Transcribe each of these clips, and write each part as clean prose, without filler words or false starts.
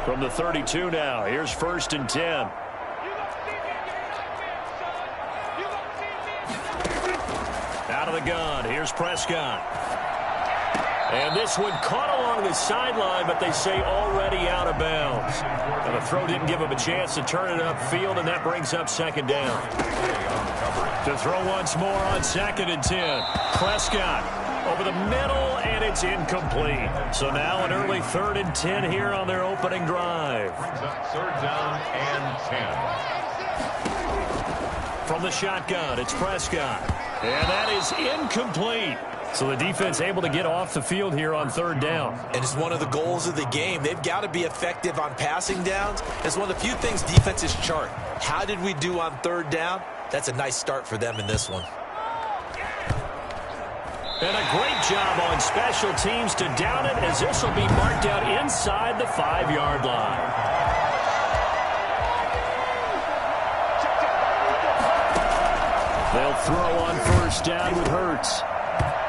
From the 32 now, here's 1st and 10. Out of the gun, here's Prescott. And this one caught along the sideline, but they say already out of bounds. And the throw didn't give him a chance to turn it upfield, and that brings up 2nd down. To throw once more on 2nd and 10. Prescott over the middle, and it's incomplete. So now an early 3rd and 10 here on their opening drive. 3rd down and 10. From the shotgun, it's Prescott. And that is incomplete. So the defense able to get off the field here on 3rd down. And it's one of the goals of the game. They've got to be effective on passing downs. It's one of the few things defenses chart. How did we do on 3rd down? That's a nice start for them in this one. And a great job on special teams to down it, as this will be marked out inside the 5-yard line. They'll throw on 1st down with Hurts.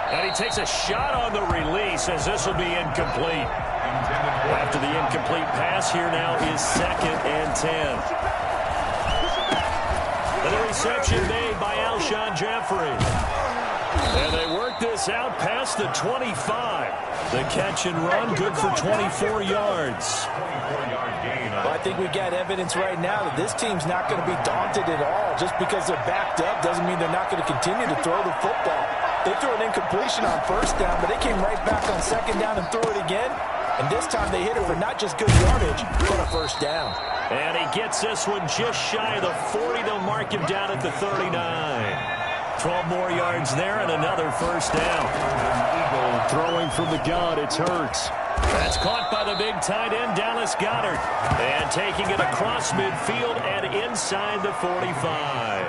And he takes a shot on the release, as this will be incomplete. After the incomplete pass, here now is 2nd and 10. And the reception made by Alshon Jeffrey. And they work this out past the 25. The catch and run, good for 24 yards. Well, I think we got evidence right now that this team's not going to be daunted at all. Just because they're backed up doesn't mean they're not going to continue to throw the football. They threw an incompletion on 1st down, but they came right back on 2nd down and threw it again. And this time they hit it for not just good yardage, but a 1st down. And he gets this one just shy of the 40. They'll mark him down at the 39. 12 more yards there and another 1st down. Throwing from the gun, it's Hurts. That's caught by the big tight end, Dallas Goedert. And taking it across midfield and inside the 45.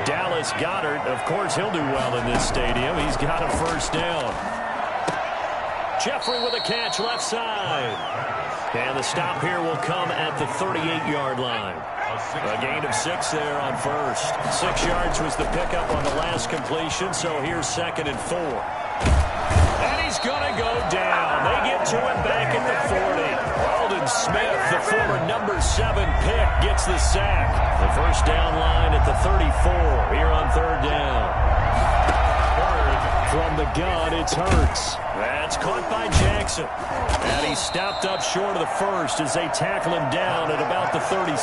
Dallas Goedert, of course, he'll do well in this stadium. He's got a 1st down. Jeffrey with a catch left side. And the stop here will come at the 38-yard line. A gain of 6 there on 1st. 6 yards was the pickup on the last completion, so here's 2nd and 4. And he's going to go down. They get to it back at the 40. Aldon Smith, the former number 7 pick, gets the sack. The 1st down line at the 34 here on 3rd down. From the gun, it's Hurts. That's caught by Jackson. And he stopped up short of the 1st as they tackle him down at about the 36.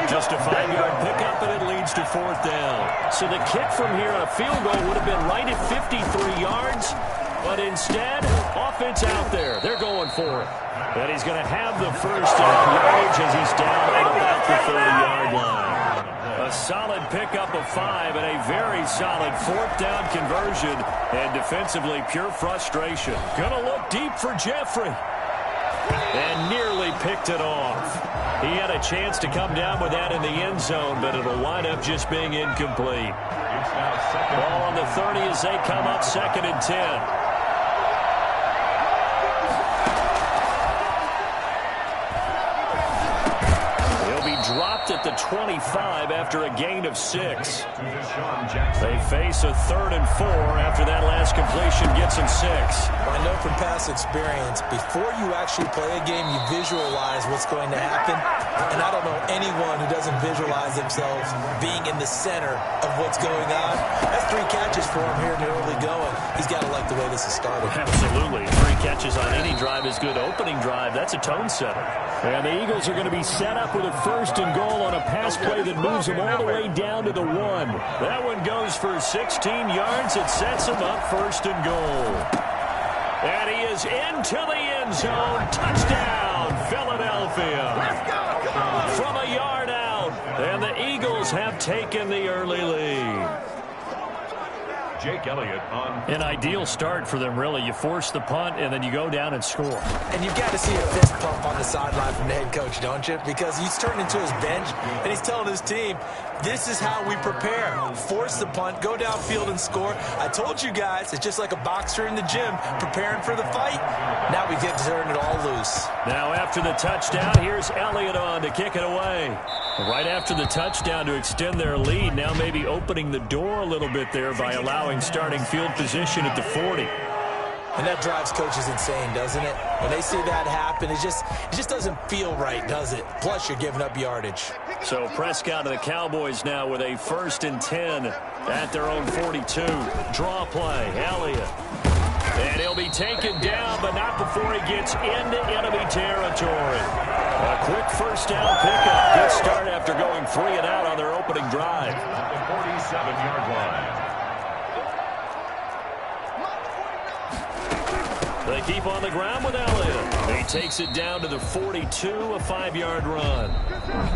Just a 5-yard pickup, and it leads to 4th down. So the kick from here on a field goal would have been right at 53 yards. But instead, offense out there. They're going for it. And he's going to have the 1st down yardage as he's down at about the 30-yard line. A solid pickup of 5 and a very solid 4th down conversion. And defensively, pure frustration. Going to look deep for Jeffrey. And nearly picked it off. He had a chance to come down with that in the end zone, but it'll wind up just being incomplete. Ball on the 30 as they come up 2nd and 10. Dropped at the 25 after a gain of 6. They face a 3rd and 4 after that last completion gets them 6. I know from past experience, before you actually play a game, you visualize what's going to happen. And I don't know anyone who doesn't visualize themselves being in the center of what's going on. That's 3 catches for him here in the early going. He's got to like the way this has started. Absolutely. 3 catches on any drive is good. Opening drive, that's a tone setter. And the Eagles are going to be set up with a 1st and goal on a pass play that moves them all the way down to the 1. That one goes for 16 yards. It sets them up 1st and goal. And he is into the end zone. Touchdown, Philadelphia. From a yard out. And the Eagles have taken the early lead. Jake Elliott on. An ideal start for them, really. You force the punt, and then you go down and score. And you've got to see a fist pump on the sideline from the head coach, don't you? Because he's turned into his bench, and he's telling his team, this is how we prepare. Force the punt, go downfield and score. I told you guys, it's just like a boxer in the gym preparing for the fight. Now we get to turn it all loose. Now after the touchdown, here's Elliott on to kick it away. Right after the touchdown to extend their lead, now maybe opening the door a little bit there by allowing starting field position at the 40. And that drives coaches insane, doesn't it? When they see that happen, it just doesn't feel right, does it? Plus, you're giving up yardage. So Prescott to the Cowboys now with a 1st and 10 at their own 42. Draw play, Elliott. And he'll be taken down, but not before he gets into enemy territory. A quick 1st down pickup. Good start after going 3 and out on their opening drive. At the 47-yard line. They keep on the ground with Elliott. He takes it down to the 42, a 5-yard run.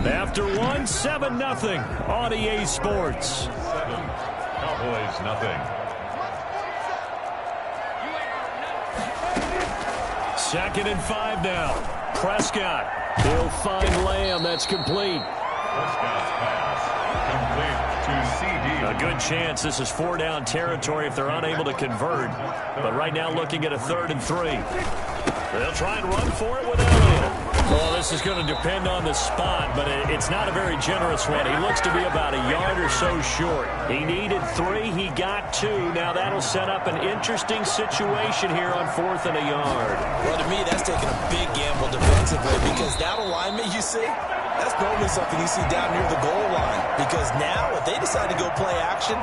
After 1, 7-0 on EA Sports. 7, Cowboys nothing. 2nd and 5 now. Prescott. He'll find Lamb. That's complete. Prescott's pass complete to CD. A good chance this is 4-down territory if they're unable to convert. But right now looking at a 3rd and 3. They'll try and run for it with Elliott. Well, this is going to depend on the spot, but it's not a very generous one. He looks to be about a yard or so short. He needed 3. He got 2. Now that'll set up an interesting situation here on 4th and a yard. Well, to me, that's taking a big gamble defensively because that alignment you see, that's normally something you see down near the goal line. Because now, if they decide to go play action,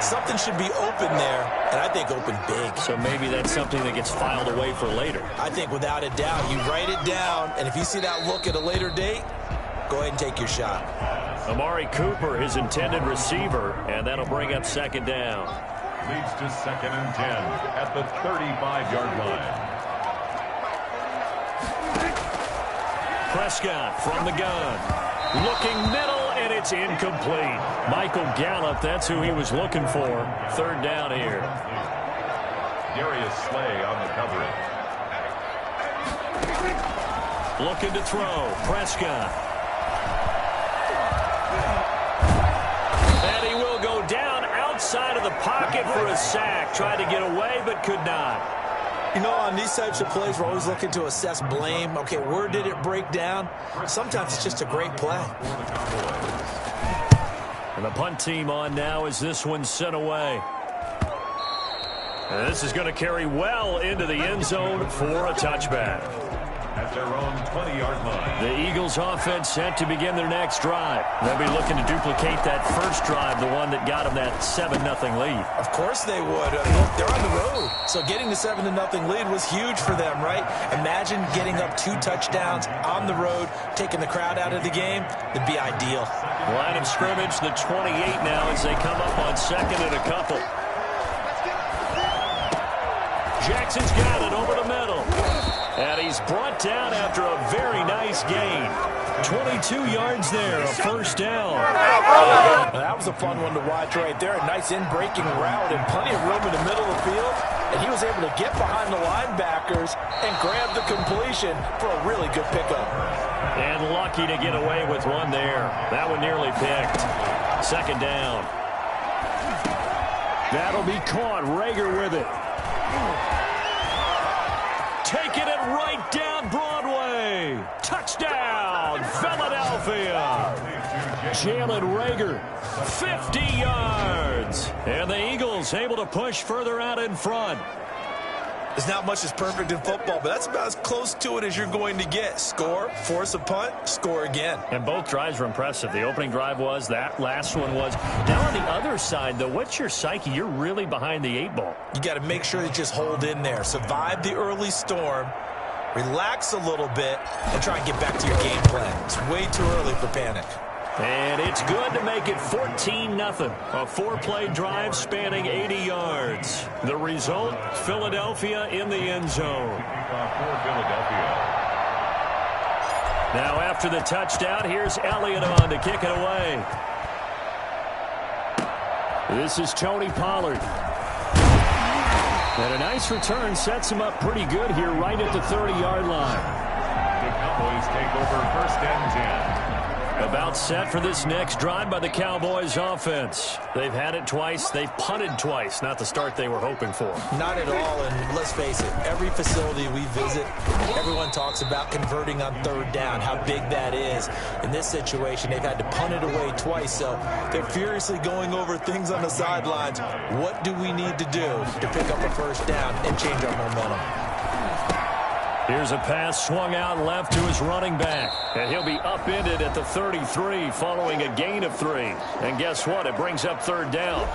something should be open there, and I think open big. So maybe that's something that gets filed away for later. I think without a doubt, you write it down, and if you see that look at a later date, go ahead and take your shot. Amari Cooper, his intended receiver, and that'll bring up 2nd down. Leads to 2nd and 10 at the 35-yard line. Prescott from the gun. Looking middle, and it's incomplete. Michael Gallup, that's who he was looking for. 3rd down here. Darius Slay on the coverage. Looking to throw. Prescott. And he will go down outside of the pocket for a sack. Tried to get away, but could not. You know, on these types of plays, we're always looking to assess blame. Okay, where did it break down? Sometimes it's just a great play. And the punt team on now as this one's sent away. And this is going to carry well into the end zone for a touchback. At their own 20-yard line. The Eagles offense set to begin their next drive. They'll be looking to duplicate that first drive, the one that got them that 7-0 lead. Of course they would. Look, they're on the road. So getting the 7-0 lead was huge for them, right? Imagine getting up 2 touchdowns on the road, taking the crowd out of the game. It'd be ideal. Line of scrimmage, the 28 now as they come up on 2nd and a couple. Jackson's got it over the middle. And he's brought down after a very nice gain. 22 yards there, a 1st down. That was a fun one to watch right there. A nice in-breaking route and plenty of room in the middle of the field. And he was able to get behind the linebackers and grab the completion for a really good pickup. And lucky to get away with one there. That one nearly picked. 2nd down. That'll be caught. Rager with it. Taking it right down Broadway. Touchdown, Philadelphia. Jalen Rager, 50 yards. And the Eagles able to push further out in front. There's not much that's perfect in football, but that's about as close to it as you're going to get. Score, force a punt, score again. And both drives were impressive. The opening drive was, that last one was. Now on the other side, though, what's your psyche? You're really behind the 8 ball. You got to make sure you just hold in there. Survive the early storm, relax a little bit, and try and get back to your game plan. It's way too early for panic. And it's good to make it 14-0. A 4-play drive spanning 80 yards. The result, Philadelphia in the end zone. Now after the touchdown, here's Elliott on to kick it away. This is Tony Pollard. And a nice return sets him up pretty good here right at the 30-yard line. The Cowboys take over 1st and 10. About set for this next drive by the Cowboys offense. They've had it twice. They've punted twice. Not the start they were hoping for. Not at all, and let's face it, every facility we visit, everyone talks about converting on third down, how big that is. In this situation, they've had to punt it away twice, so they're furiously going over things on the sidelines. What do we need to do to pick up a first down and change our momentum? Here's a pass swung out left to his running back. And he'll be upended at the 33 following a gain of 3. And guess what? It brings up third down.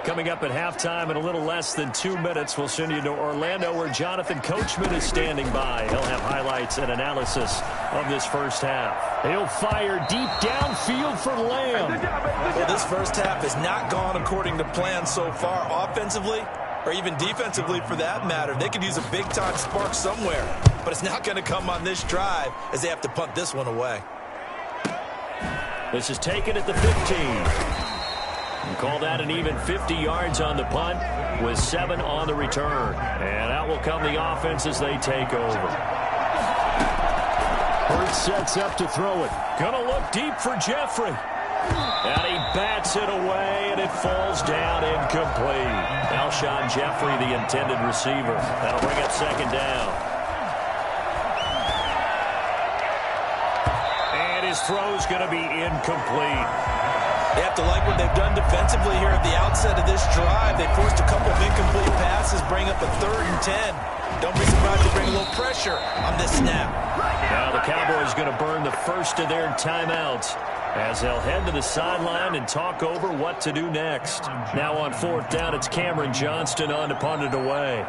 Coming up at halftime in a little less than 2 minutes, we'll send you to Orlando where Jonathan Coachman is standing by. He'll have highlights and analysis of this first half. He'll fire deep downfield for Lamb. Well, this first half has not gone according to plan so far offensively, or even defensively for that matter. They could use a big-time spark somewhere, but it's not going to come on this drive as they have to punt this one away. This is taken at the 15. And call that an even 50 yards on the punt with 7 on the return. And out will come the offense as they take over. Hurts sets up to throw it. Gonna look deep for Jeffrey. And he bats it away, and it falls down incomplete. Alshon Jeffrey, the intended receiver. That'll bring up second down. And his throw's going to be incomplete. They have to like what they've done defensively here at the outset of this drive. They forced a couple of incomplete passes, bring up a 3rd and 10. Don't be surprised to bring a little pressure on this snap. Now the Cowboys going to burn the first of their timeouts as they'll head to the sideline and talk over what to do next. Now on 4th down, it's Cameron Johnston on to punt it away.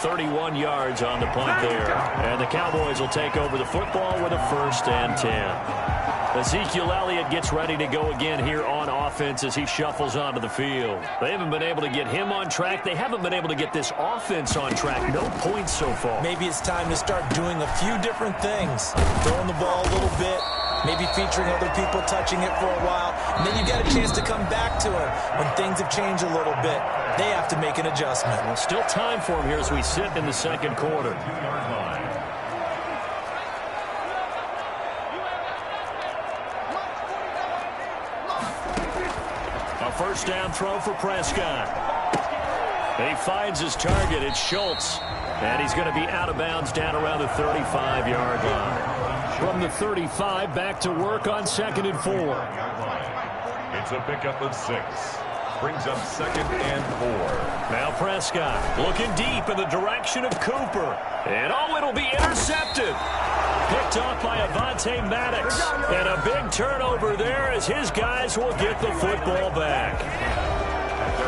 .31 yards on the punt there. And the Cowboys will take over the football with a 1st and 10. Ezekiel Elliott gets ready to go again here on offense as he shuffles onto the field. They haven't been able to get him on track. They haven't been able to get this offense on track. No points so far. Maybe it's time to start doing a few different things. Throwing the ball a little bit, maybe featuring other people touching it for a while, and then you get a chance to come back to it when things have changed a little bit. They have to make an adjustment. Well, still time for him here as we sit in the second quarter. A first down throw for Prescott. He finds his target. It's Schultz. And he's going to be out of bounds down around the 35-yard line. From the 35, back to work on 2nd and 4. It's a pickup of 6. Brings up 2nd and 4. Now Prescott looking deep in the direction of Cooper. And it'll be intercepted. Picked off by Avonte Maddox. And a big turnover there as his guys will get the football back.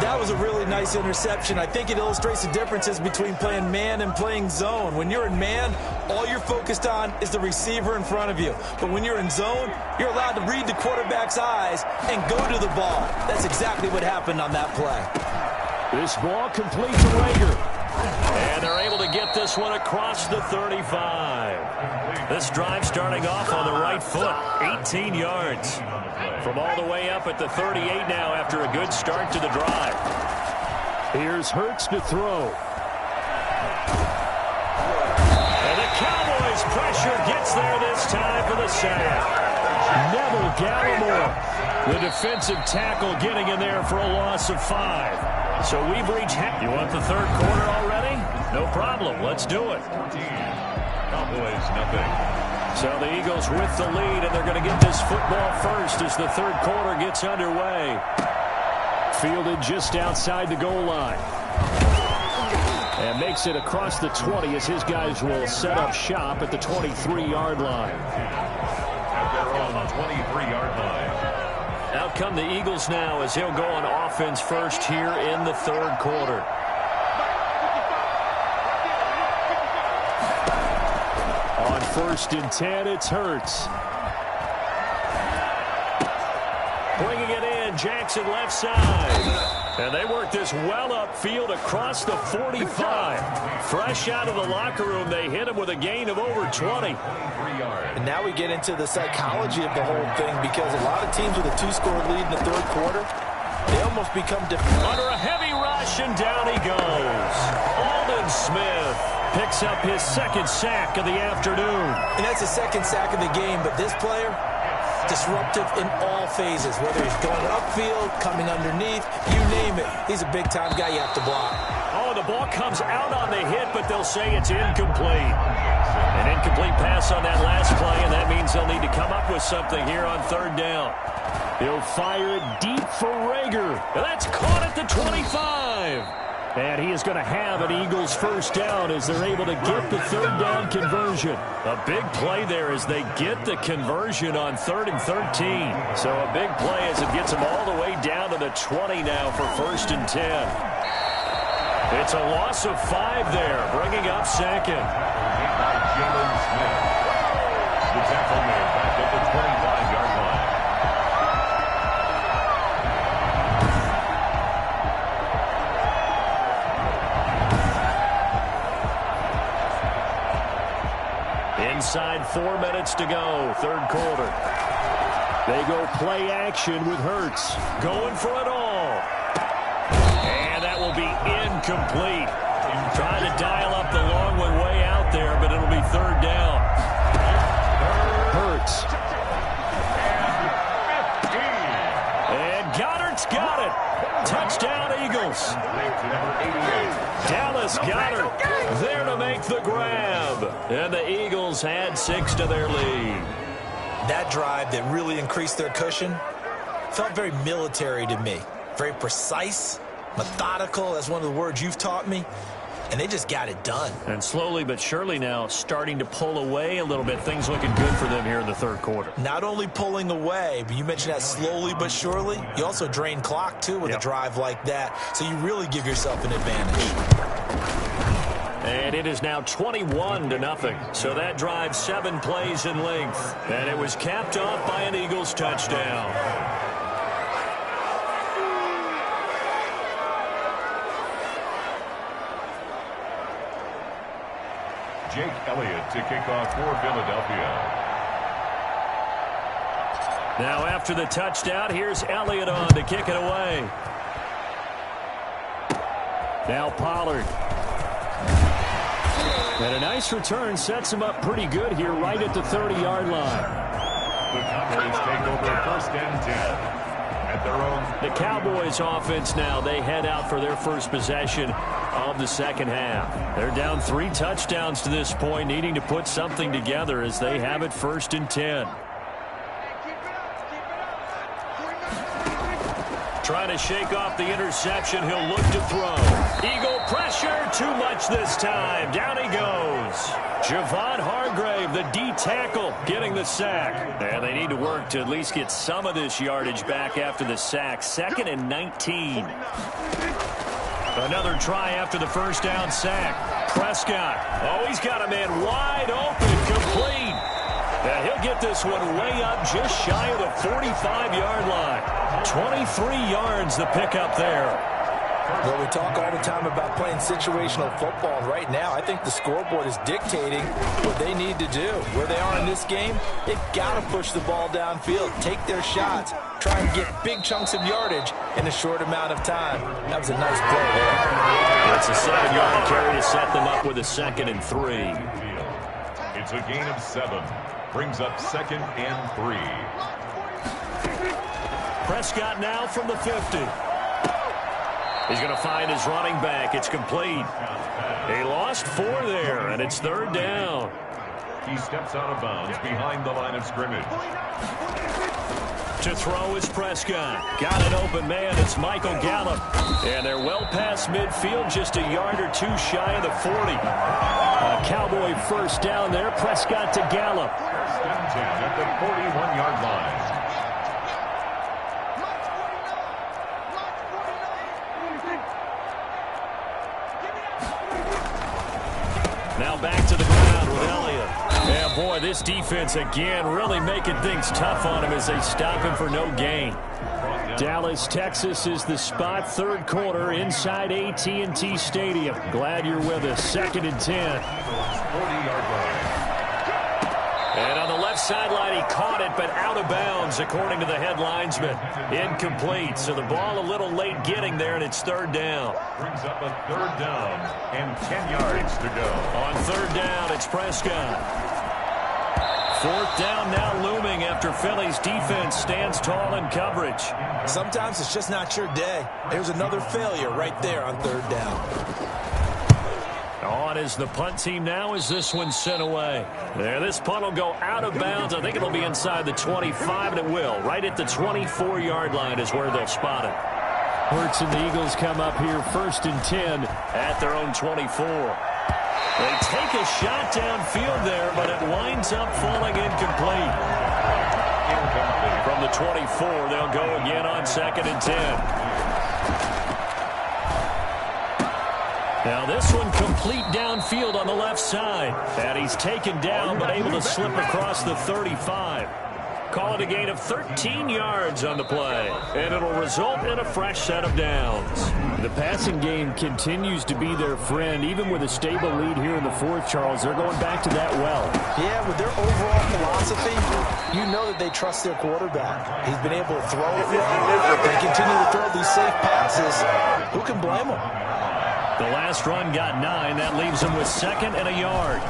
That was a really nice interception. I think it illustrates the differences between playing man and playing zone. When you're in man, all you're focused on is the receiver in front of you. But when you're in zone, you're allowed to read the quarterback's eyes and go to the ball. That's exactly what happened on that play. This ball complete to Rager. And they're able to get this one across the 35. This drive starting off on the right foot, 18 yards. From all the way up at the 38 now after a good start to the drive. Here's Hurts to throw. And the Cowboys pressure gets there this time for the sack. Neville Gallimore, the defensive tackle, getting in there for a loss of 5. So we've reached You want the third quarter already? No problem. Let's do it. Cowboys, nothing. So the Eagles with the lead, and they're going to get this football first as the third quarter gets underway. Fielded just outside the goal line. And makes it across the 20 as his guys will set up shop at the 23-yard line. Out there on the 23-yard line. Out come the Eagles now as he'll go on offense first here in the third quarter. On 1st and 10, it's Hurts. Bringing it in, Jackson left side. And they work this well upfield across the 45. Fresh out of the locker room, they hit him with a gain of over 20. And now we get into the psychology of the whole thing, because a lot of teams with a 2-score lead in the third quarter, they almost become under a heavy rush, and down he goes. Aldon Smith picks up his second sack of the afternoon. And that's the second sack of the game, but this player, disruptive in all phases, whether he's going upfield, coming underneath, you name it. He's a big-time guy you have to block. Oh, the ball comes out on the hit, but they'll say it's incomplete. An incomplete pass on that last play, and that means they'll need to come up with something here on third down. He'll fire it deep for Rager. And that's caught at the 25. And he is going to have an Eagles first down as they're able to get the third down conversion. A big play there as they get the conversion on 3rd and 13. So a big play as it gets them all the way down to the 20 now for 1st and 10. It's a loss of 5 there, bringing up second. Jalen Smith. The tackle made back at the 25-yard line. Inside 4 minutes to go, third quarter. They go play action with Hurts. Going for it all. And that will be incomplete. Trying to dial up the long one way out there, but it'll be third down. Hurts. And Goddard's got it. Touchdown, Eagles. Dallas Goedert there to make the grab. And the Eagles add 6 to their lead. That drive that really increased their cushion felt very military to me. Very precise, methodical, that's one of the words you've taught me. And they just got it done. And slowly but surely now starting to pull away a little bit. Things looking good for them here in the third quarter. Not only pulling away, but you mentioned that slowly but surely. You also drain clock, too, with a drive like that. So you really give yourself an advantage. And it is now 21-0. So that drive 7 plays in length. And it was capped off by an Eagles touchdown. Jake Elliott to kick off for Philadelphia. Now after the touchdown, here's Elliott on to kick it away. Now Pollard. And a nice return sets him up pretty good here right at the 30-yard line. The Cowboys take over 1st and 10. At their own. The Cowboys offense now, they head out for their first possession of the second half. They're down 3 touchdowns to this point, needing to put something together as they have it 1st and 10. Trying to shake off the interception. He'll look to throw. Eagle pressure. Too much this time. Down he goes. Javon Hargrave, the D tackle, getting the sack. And they need to work to at least get some of this yardage back after the sack. 2nd and 19. Another try after the first down sack. Prescott. Oh, he's got a man wide open. Complete. And he'll get this one way up just shy of the 45-yard line. 23 yards the pickup there. Well, we talk all the time about playing situational football. Right now, I think the scoreboard is dictating what they need to do. Where they are in this game, they've got to push the ball downfield, take their shots, try and get big chunks of yardage in a short amount of time. That was a nice play there. It's a 7-yard carry to set them up with a 2nd and 3. It's a gain of 7. Brings up 2nd and 3. Prescott now from the 50. He's going to find his running back. It's complete. He lost 4 there, and it's 3rd down. He steps out of bounds behind the line of scrimmage. To throw is Prescott. Got an open man. It's Michael Gallup. And they're well past midfield, just a yard or 2 shy of the 40. A Cowboy first down there. Prescott to Gallup. 1st and 10 at the 41-yard line. Now back to the ground with Elliott. Yeah, boy, this defense again really making things tough on him as they stop him for no gain. Dallas, Texas is the spot. 3rd quarter inside AT&T Stadium. Glad you're with us. 2nd and 10. 40-yard line. And on the left sideline, he caught it, but out of bounds, according to the head linesman. Incomplete, so the ball a little late getting there, and it's third down. Brings up a third down and 10 yards to go. On third down, it's Prescott. Fourth down now looming after Philly's defense stands tall in coverage. Sometimes it's just not your day. There's another failure right there on third down. On is the punt team now as this one's sent away. There, this punt will go out of bounds. I think it'll be inside the 25, and it will. Right at the 24-yard line is where they'll spot it. Hurts and the Eagles come up here first and 10 at their own 24. They take a shot downfield there, but it winds up falling incomplete. From the 24, they'll go again on second and 10. Now this one complete downfield on the left side. And he's taken down but able to slip across the 35. Call it a gain of 13 yards on the play. And it'll result in a fresh set of downs. The passing game continues to be their friend. Even with a stable lead here in the fourth, Charles, they're going back to that well. Yeah, with their overall philosophy, you know that they trust their quarterback. He's been able to throw it well and continue to throw these safe passes. Who can blame him? The last run got 9. That leaves him with second and a yard.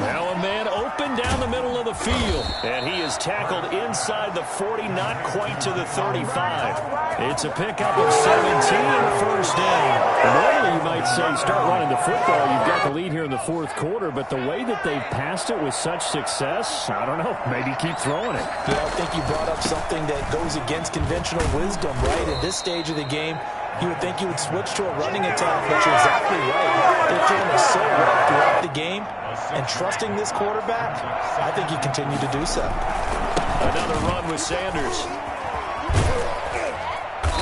Now a man open down the middle of the field. And he is tackled inside the 40, not quite to the 35. It's a pickup of 17 and a first down. Normally you might say start running the football. You've got the lead here in the fourth quarter. But the way that they've passed it with such success, I don't know, maybe keep throwing it. Yeah, I think you brought up something that goes against conventional wisdom, right? At this stage of the game, you would think you would switch to a running attack, but you're exactly right. They're doing it so well throughout the game, and trusting this quarterback, I think you continue to do so. Another run with Sanders.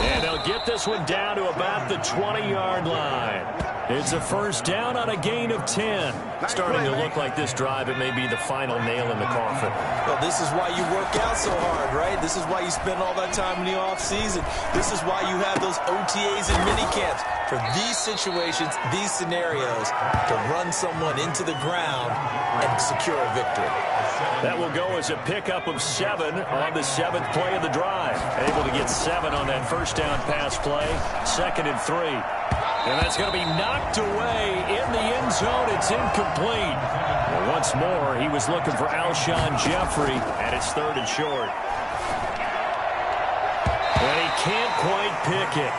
And they'll get this one down to about the 20-yard line. It's a first down on a gain of 10. Starting to look like this drive, it may be the final nail in the coffin. Well, this is why you work out so hard, right? This is why you spend all that time in the offseason. This is why you have those OTAs and minicamps. For these situations, these scenarios, to run someone into the ground and secure a victory. That will go as a pickup of 7 on the 7th play of the drive. Able to get 7 on that first down pass play. Second and 3. And that's going to be knocked away in the end zone. It's incomplete. Well, once more, he was looking for Alshon Jeffrey, and it's third and short. And he can't quite pick it.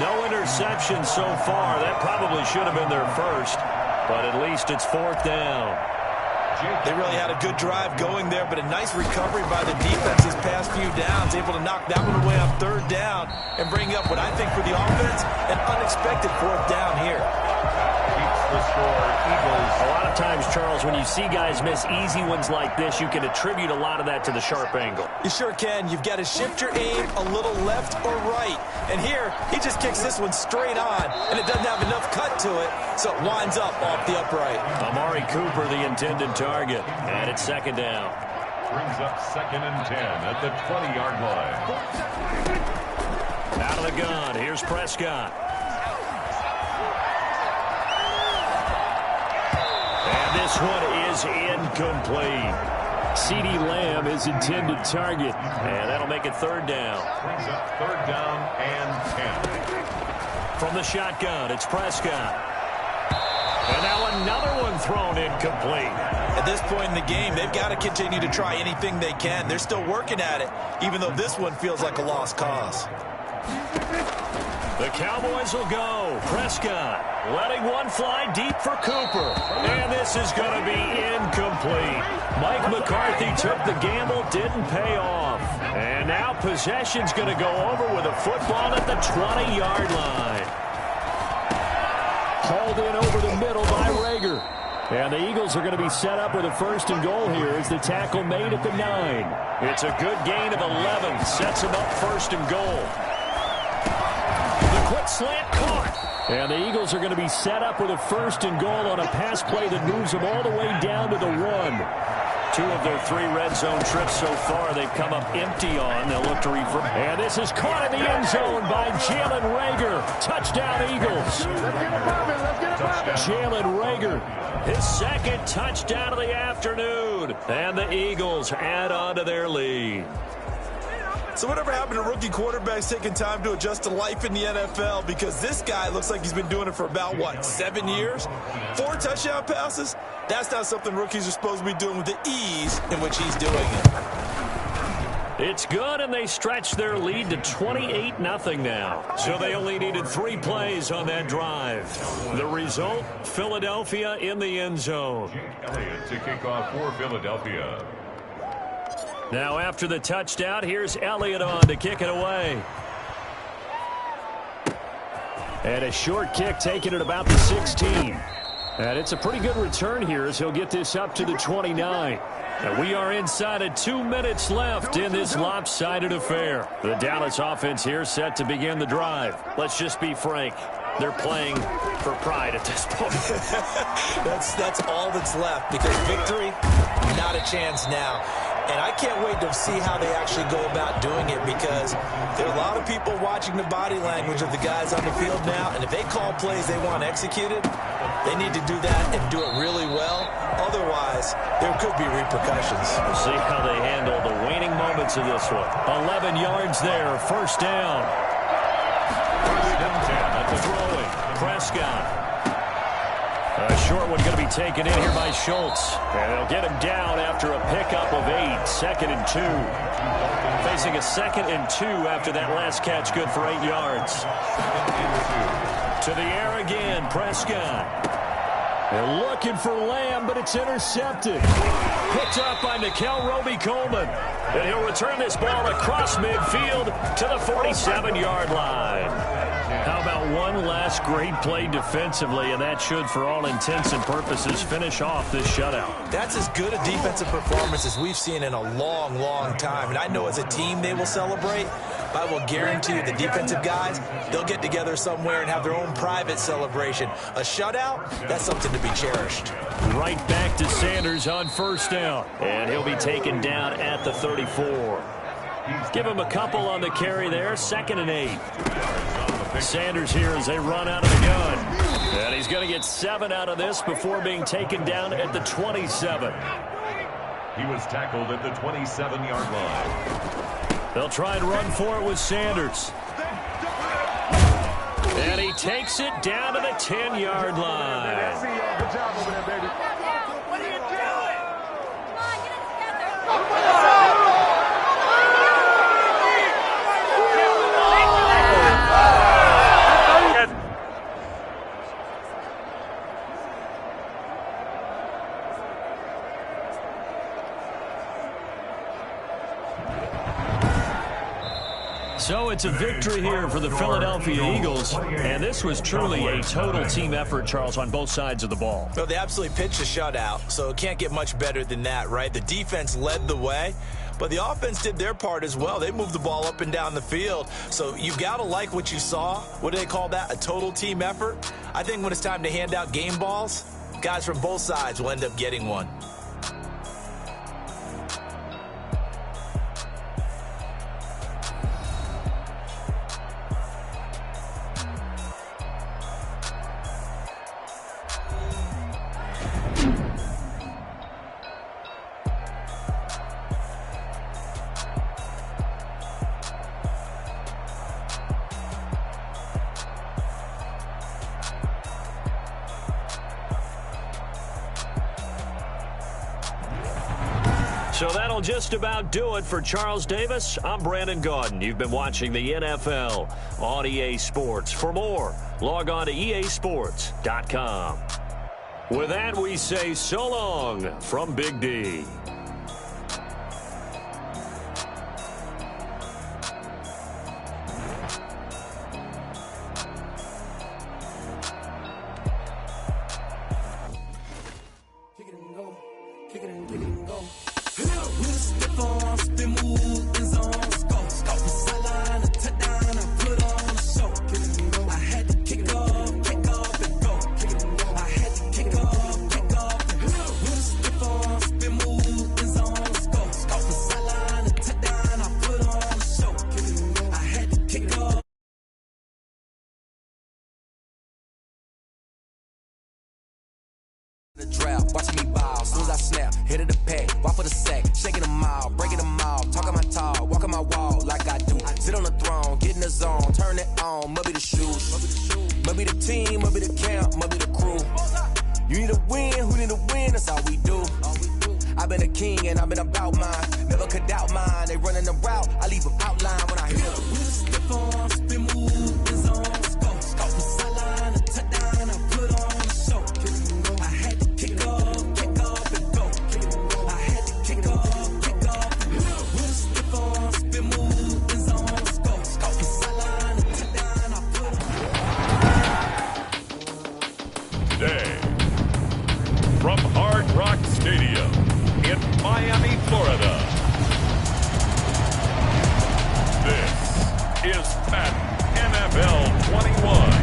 No interception so far. That probably should have been their first, but at least it's fourth down. They really had a good drive going there, but a nice recovery by the defense his past few downs, able to knock that one away on third down and bring up what I think for the offense, an unexpected fourth down here. Keeps the score, Eagles. A lot of times, Charles, when you see guys miss easy ones like this, you can attribute a lot of that to the sharp angle. You sure can. You've got to shift your aim a little left or right. And here, he just kicks this one straight on, and it doesn't have enough cut to it, so it winds up off the upright. Amari Cooper, the intended target, and it's second down. Brings up second and 10 at the 20-yard line. Out of the gun, here's Prescott. And this one is incomplete. CeeDee Lamb is intended target, and that'll make it third down. Brings up third down and 10. From the shotgun, it's Prescott. And now another one thrown incomplete. At this point in the game, they've got to continue to try anything they can. They're still working at it, even though this one feels like a lost cause. The Cowboys will go. Prescott letting one fly deep for Cooper. And this is going to be incomplete. Mike McCarthy took the gamble, didn't pay off. And now possession's going to go over with a football at the 20-yard line. Hauled in over the middle by Rager. And the Eagles are going to be set up with a first and goal here as the tackle made at the 9. It's a good gain of 11. Sets them up first and goal. The quick slant caught. And the Eagles are going to be set up with a first and goal on a pass play that moves them all the way down to the 1. 2 of their 3 red zone trips so far they've come up empty on. They'll look to revert. And this is caught in the end zone by Jalen Rager. Touchdown, Eagles. Jalen Reagor, his second touchdown of the afternoon. And the Eagles add on to their lead. So whatever happened to rookie quarterbacks taking time to adjust to life in the NFL? Because this guy looks like he's been doing it for about, 7 years? 4 touchdown passes? That's not something rookies are supposed to be doing with the ease in which he's doing it. It's good, and they stretch their lead to 28-0 now. So they only needed 3 plays on that drive. The result, Philadelphia in the end zone. Elliott to kick off for Philadelphia. Now after the touchdown, here's Elliott on to kick it away. And a short kick taken at about the 16. And it's a pretty good return here as he'll get this up to the 29. And we are inside of 2 minutes left in this lopsided affair. The Dallas offense here set to begin the drive. Let's just be frank. They're playing for pride at this point. That's all that's left, because victory, not a chance now. And I can't wait to see how they actually go about doing it, because there are a lot of people watching the body language of the guys on the field now, and if they call plays they want executed, they need to do that and do it really well. Otherwise, there could be repercussions. We'll see how they handle the waning moments of this one. 11 yards there, first down. Throwing, Prescott. A short one going to be taken in here by Schultz. And they'll get him down after a pickup of 8, 2nd and 2. Facing a 2nd and 2 after that last catch, good for 8 yards. To the air again, Prescott. They're looking for Lamb, but it's intercepted. Picked up by Nickel Roby-Coleman. And he'll return this ball across midfield to the 47-yard line. How about one last great play defensively, and that should, for all intents and purposes, finish off this shutout. That's as good a defensive performance as we've seen in a long, long time. And I know as a team they will celebrate, but I will guarantee you the defensive guys, they'll get together somewhere and have their own private celebration. A shutout, that's something to be cherished. Right back to Sanders on first down, and he'll be taken down at the 34. Give him a couple on the carry there, 2nd and 8. Sanders here as they run out of the gun. And he's going to get 7 out of this before being taken down at the 27. He was tackled at the 27-yard line. They'll try and run for it with Sanders. And he takes it down to the 10-yard line. Good job over there, baby. What are you doing? Come on, get it together. So it's a victory here for the Philadelphia Eagles, and this was truly a total team effort, Charles, on both sides of the ball. Well, they absolutely pitched a shutout, so it can't get much better than that, right? The defense led the way, but the offense did their part as well. They moved the ball up and down the field, so you've got to like what you saw. What do they call that? A total team effort? I think when it's time to hand out game balls, guys from both sides will end up getting one. So that'll just about do it for Charles Davis. I'm Brandon Gaudin. You've been watching the NFL on EA Sports. For more, log on to easports.com. With that, we say so long from Big D. been a king and I've been about mine. Never could doubt mine. They running the route, I leave them outline when I hear them. Stiff on, spin move, in zone, scope. Scope the sideline, a touchdown, I put on a show. I had to kick off and go. I had to kick off and go. Stiff on, spin move, in zone, scope. Scope the sideline, a touchdown, I put on. Today, from Hard Rock Stadium in Miami, Florida, this is Madden NFL 21.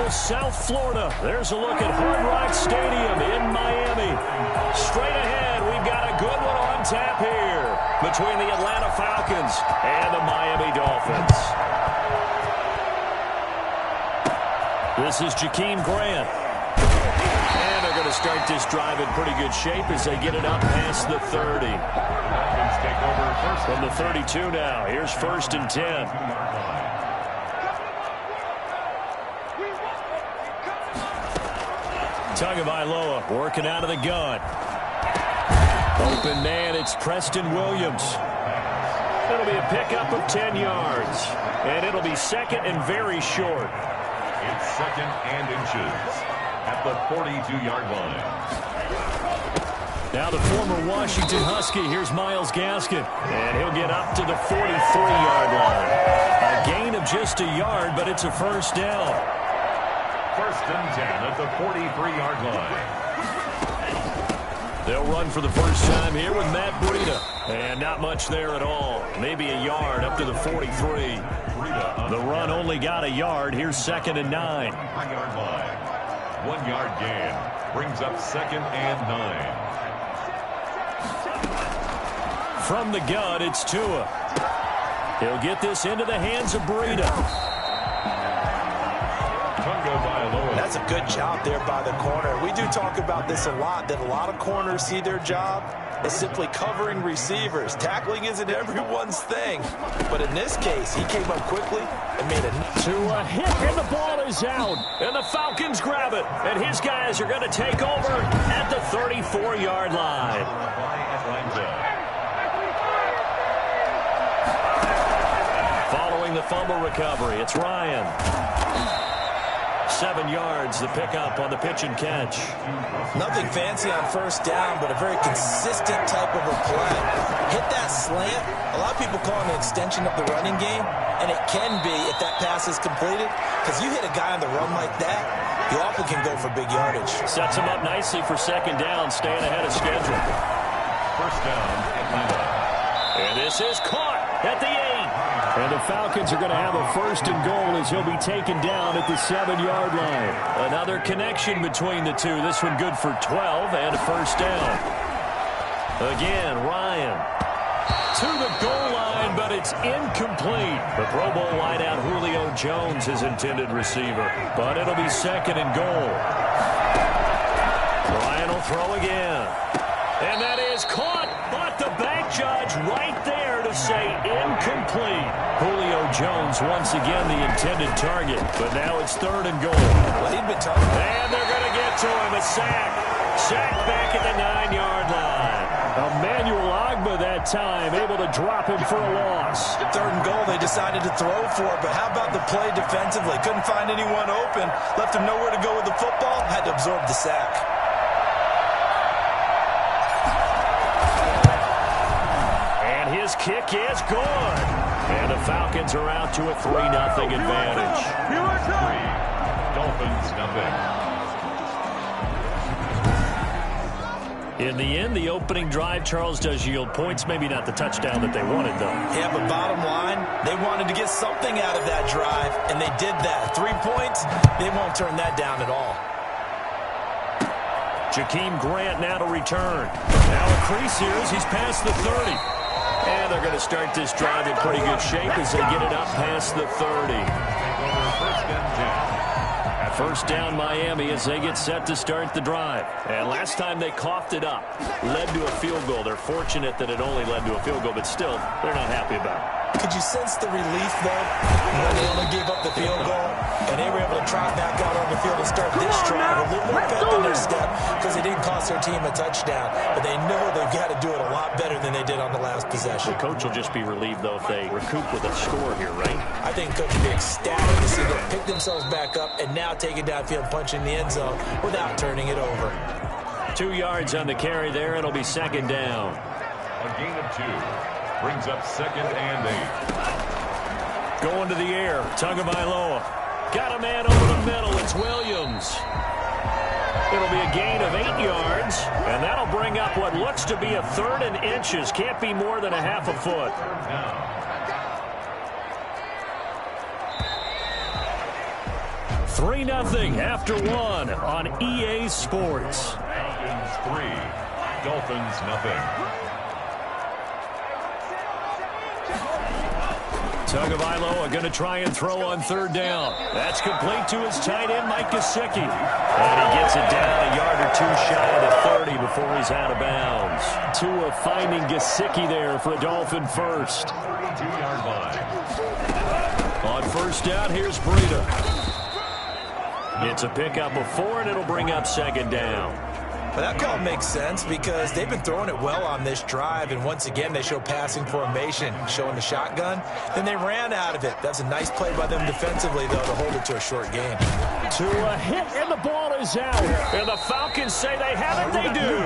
South Florida. There's a look at Hard Rock Stadium in Miami. Straight ahead, we've got a good one on tap here between the Atlanta Falcons and the Miami Dolphins. This is Jakeem Grant. And they're going to start this drive in pretty good shape as they get it up past the 30. Falcons take over first. From the 32 now. Here's 1st and 10. Tagovailoa working out of the gun. Open man, it's Preston Williams. It'll be a pickup of 10 yards. And it'll be second and very short. It's 2nd and inches at the 42-yard line. Now the former Washington Husky. Here's Myles Gaskin. And he'll get up to the 43-yard line. A gain of just a yard, but it's a first down. 1st and 10 at the 43-yard line. They'll run for the first time here with Matt Breida. And not much there at all. Maybe a yard up to the 43. The run only got a yard. Here's 2nd and 9. 1-yard line. 1-yard gain. Brings up 2nd and 9. From the gun, it's Tua. He'll get this into the hands of Breida. That's a good job there by the corner. We do talk about this a lot, that a lot of corners see their job as simply covering receivers. Tackling isn't everyone's thing. But in this case, he came up quickly and made a... Tua hit, and the ball is out. And the Falcons grab it. And his guys are going to take over at the 34-yard line. Following the fumble recovery, it's Ryan. 7 yards, the pickup on the pitch and catch. Nothing fancy on first down, but a very consistent type of a play. Hit that slant. A lot of people call it an extension of the running game, and it can be if that pass is completed, because you hit a guy on the run like that, you often can go for big yardage. Sets him up nicely for 2nd down, staying ahead of schedule. First down, Atlanta. And this is caught at the 8. And the Falcons are going to have a 1st and goal as he'll be taken down at the 7-yard line. Another connection between the two. This one good for 12 and a first down. Again, Ryan to the goal line, but it's incomplete. The Pro Bowl wideout Julio Jones, his intended receiver. But it'll be 2nd and goal. Ryan will throw again. And that is caught, but the back judge right there to say incomplete. Julio Jones once again the intended target, but now it's 3rd and goal. Well, he'd been tough. And they're going to get to him, a sack. Sack back at the 9-yard line. Emmanuel Ogbah that time able to drop him for a loss. 3rd and goal they decided to throw for, but how about the play defensively? Couldn't find anyone open, left him nowhere to go with the football, had to absorb the sack. His kick is good. And the Falcons are out to a 3-0 advantage. Dolphins nothing. In the end, the opening drive, Charles, does yield points. Maybe not the touchdown that they wanted, though. Yeah, but bottom line, they wanted to get something out of that drive, and they did that. 3 points, they won't turn that down at all. Jakeem Grant now to return. Now a crease here as he's past the 30. And they're going to start this drive in pretty good shape as they get it up past the 30. First down Miami as they get set to start the drive. And last time they coughed it up, led to a field goal. They're fortunate that it only led to a field goal, but still, they're not happy about it. Could you sense the relief, though, when they only gave up the field goal, and they were able to trot back out on the field and start this drive a little more pep in their step because it didn't cost their team a touchdown, but they know they've got to do it a lot better than they did on the last possession. The coach will just be relieved, though, if they recoup with a score here, right? I think coach will be ecstatic to see them pick themselves back up and now take it downfield, punch in the end zone without turning it over. 2 yards on the carry there. It'll be second down. A gain of 2. Brings up 2nd and 8. Going to the air. Tagovailoa. Got a man over the middle. It's Williams. It'll be a gain of 8 yards, and that'll bring up what looks to be a 3rd and inches. Can't be more than a half a foot. 3-0 after 1 on EA Sports. Falcons 3, Dolphins nothing. Tagovailoa going to try and throw on 3rd down. That's complete to his tight end, Mike Gesicki. And he gets it down a yard or 2 shy of the 30 before he's out of bounds. Tua finding Gesicki there for a Dolphin first. 32-yard line. On 1st down, here's Breida. It's a pickup of 4, and it'll bring up 2nd down. But that call makes sense because they've been throwing it well on this drive, and once again they show passing formation, showing the shotgun. Then they ran out of it. That's a nice play by them defensively, though, to hold it to a short gain. To a hit, and the ball is out. And the Falcons say they have it. They do.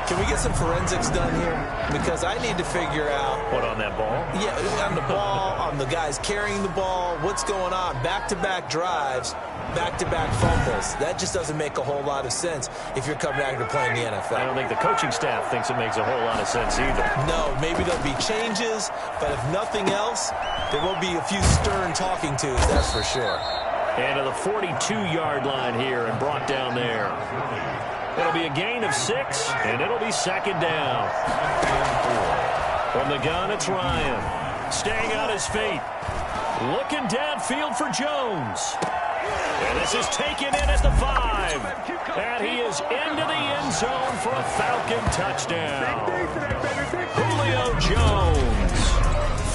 Can we get some forensics done here? Because I need to figure out... What, on that ball? Yeah, on the ball, on the guys carrying the ball, what's going on? Back-to-back drives, back-to-back fumbles. That just doesn't make a whole lot of sense if you're coming out here to play in the NFL. I don't think the coaching staff thinks it makes a whole lot of sense either. No, maybe there'll be changes, but if nothing else, there will be a few stern talking tos, that's for sure. And to the 42-yard line here and brought down there. It'll be a gain of 6, and it'll be 2nd down. From the gun, it's Ryan. Staying on his feet. Looking downfield for Jones. And this is taken in at the 5. And he is into the end zone for a Falcon touchdown. Julio Jones.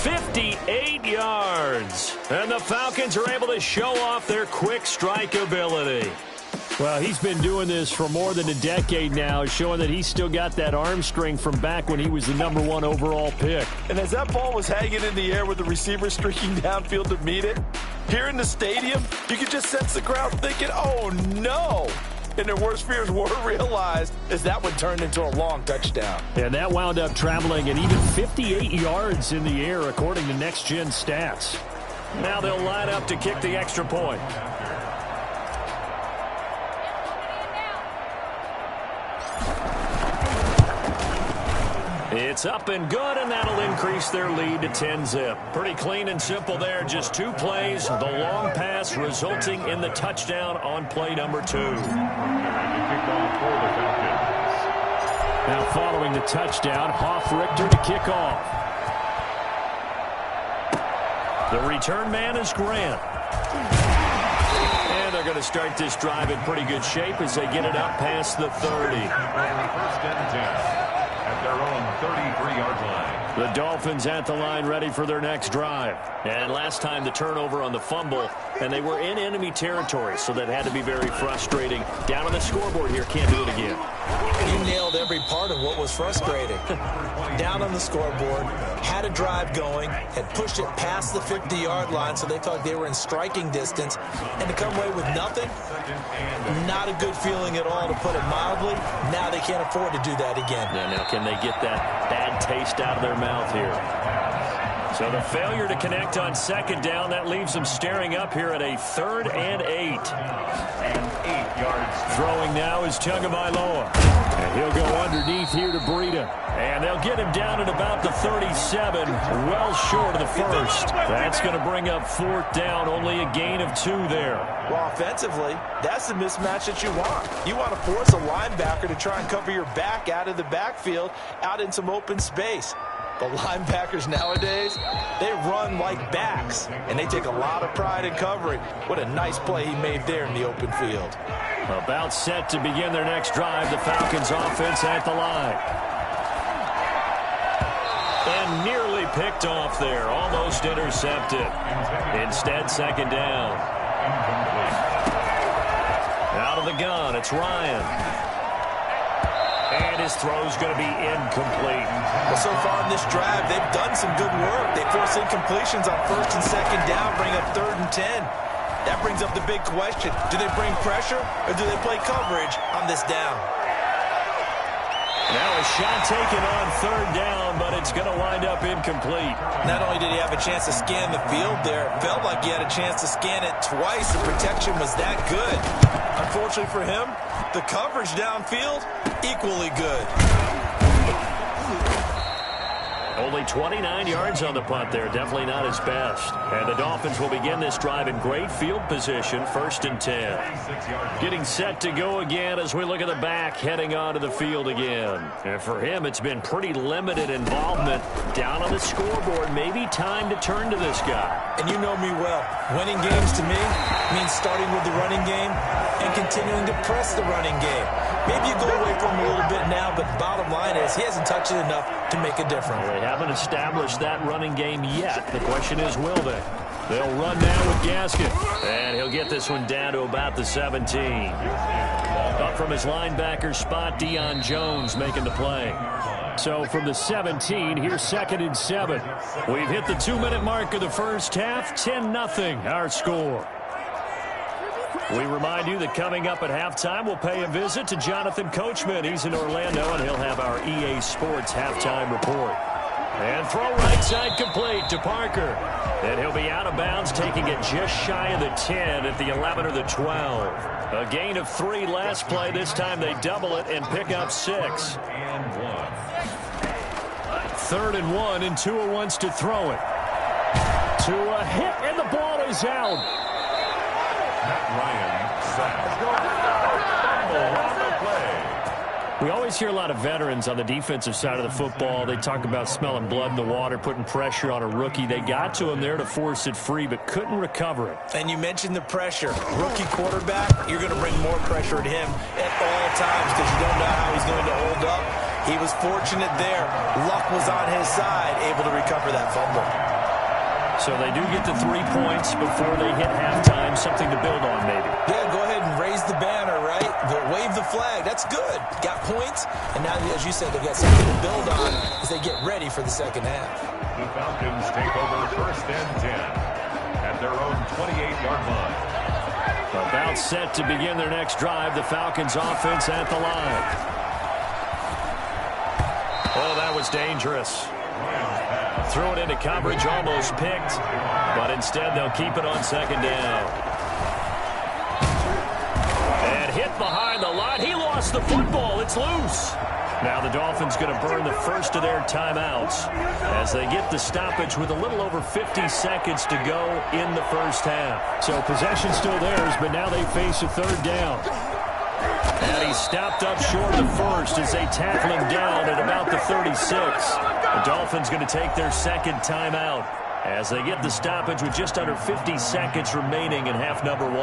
58 yards. And the Falcons are able to show off their quick strike ability. Well, he's been doing this for more than a decade now, showing that he's still got that arm strength from back when he was the #1 overall pick. And as that ball was hanging in the air with the receiver streaking downfield to meet it, here in the stadium, you could just sense the crowd thinking, oh, no. And their worst fears were realized as that one turned into a long touchdown. And that wound up traveling at even 58 yards in the air, according to Next Gen Stats. Now they'll line up to kick the extra point. It's up and good, and that'll increase their lead to 10-zip. Pretty clean and simple there. Just 2 plays. The long pass resulting in the touchdown on play number 2. Now following the touchdown, Hoff-Richter to kick off. The return man is Grant. And they're going to start this drive in pretty good shape as they get it up past the 30. 1st and 10. At their own 33-yard line. The Dolphins at the line ready for their next drive. And last time the turnover on the fumble, and they were in enemy territory, so that had to be very frustrating. Down on the scoreboard here, can't do it again. You nailed every part of what was frustrating. Down on the scoreboard, had a drive going, had pushed it past the 50-yard line, so they thought they were in striking distance, and to come away with nothing, not a good feeling at all, to put it mildly. Now they can't afford to do that again. Now can they get that bad taste out of their mouth here? So the failure to connect on 2nd down, that leaves them staring up here at a 3rd and 8. And 8 yards. Throwing now is Tagovailoa. And he'll go underneath here to Breida. And they'll get him down at about the 37, well short of the 1st. That's going to bring up 4th down, only a gain of 2 there. Well, offensively, that's the mismatch that you want. You want to force a linebacker to try and cover your back out of the backfield, out in some open space. The linebackers nowadays, they run like backs, and they take a lot of pride in covering. What a nice play he made there in the open field. About set to begin their next drive, the Falcons offense at the line. And nearly picked off there, almost intercepted. Instead, second down. Out of the gun, it's Ryan. And his throw's going to be incomplete. Well, so far in this drive, they've done some good work. They force incompletions on first and second down, bring up 3rd and 10. That brings up the big question. Do they bring pressure or do they play coverage on this down? Now a shot taken on 3rd down, but it's going to wind up incomplete. Not only did he have a chance to scan the field there, it felt like he had a chance to scan it twice. The protection was that good. Unfortunately for him, the coverage downfield, equally good. Only 29 yards on the punt there. Definitely not his best. And the Dolphins will begin this drive in great field position, 1st and 10. Getting set to go again as we look at the back, heading onto the field again. And for him, it's been pretty limited involvement. Down on the scoreboard, maybe time to turn to this guy. And you know me well. Winning games to me means starting with the running game and continuing to press the running game. Maybe you go away from him a little bit now, but bottom line is he hasn't touched it enough to make a difference. Well, they haven't established that running game yet. The question is, will they? They'll run now with Gaskin. And he'll get this one down to about the 17. Up from his linebacker spot, Deion Jones making the play. So from the 17, here's 2nd and 7. We've hit the 2-minute mark of the first half. 10-0 our score. We remind you that coming up at halftime, we'll pay a visit to Jonathan Coachman. He's in Orlando, and he'll have our EA Sports halftime report. And throw right side complete to Parker. And he'll be out of bounds, taking it just shy of the 10 at the 11 or the 12. A gain of 3 last play. This time they double it and pick up 6. 3rd and 1, and Tua wants to throw it. Tua hit, and the ball is out. Ryan sacked. Fumble on the play. We always hear a lot of veterans on the defensive side of the football. They talk about smelling blood in the water, putting pressure on a rookie. They got to him there to force it free, but couldn't recover it. And you mentioned the pressure. Rookie quarterback, you're going to bring more pressure at him at all times because you don't know how he's going to hold up. He was fortunate there. Luck was on his side, able to recover that fumble. So they do get the 3 points before they hit halftime. Something to build on, maybe. Yeah, go ahead and raise the banner, right? Wave the flag. That's good. Got points. And now, as you said, they've got something to build on as they get ready for the second half. The Falcons take over 1st and 10 at their own 28-yard line. About set to begin their next drive. The Falcons offense at the line. Oh, that was dangerous. Threw it into coverage, almost picked, but instead they'll keep it on 2nd down. And hit behind the line. He lost the football. It's loose. Now the Dolphins going to burn the first of their timeouts as they get the stoppage with a little over 50 seconds to go in the first half. So possession still theirs, but now they face a 3rd down. And he stopped up short of the first as they tackle him down at about the 36. The Dolphins going to take their 2nd timeout as they get the stoppage with just under 50 seconds remaining in half number 1.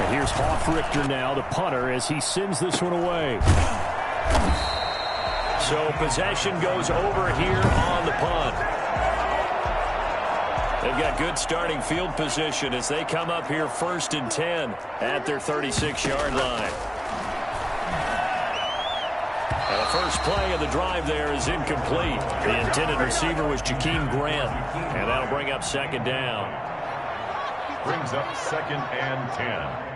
And here's Hoff-Richter now, the punter, as he sends this one away. So possession goes over here on the punt. They've got good starting field position as they come up here 1st and 10 at their 36-yard line. And the first play of the drive there is incomplete. The intended receiver was Jakeem Grant, and that'll bring up 2nd down. Brings up 2nd and 10.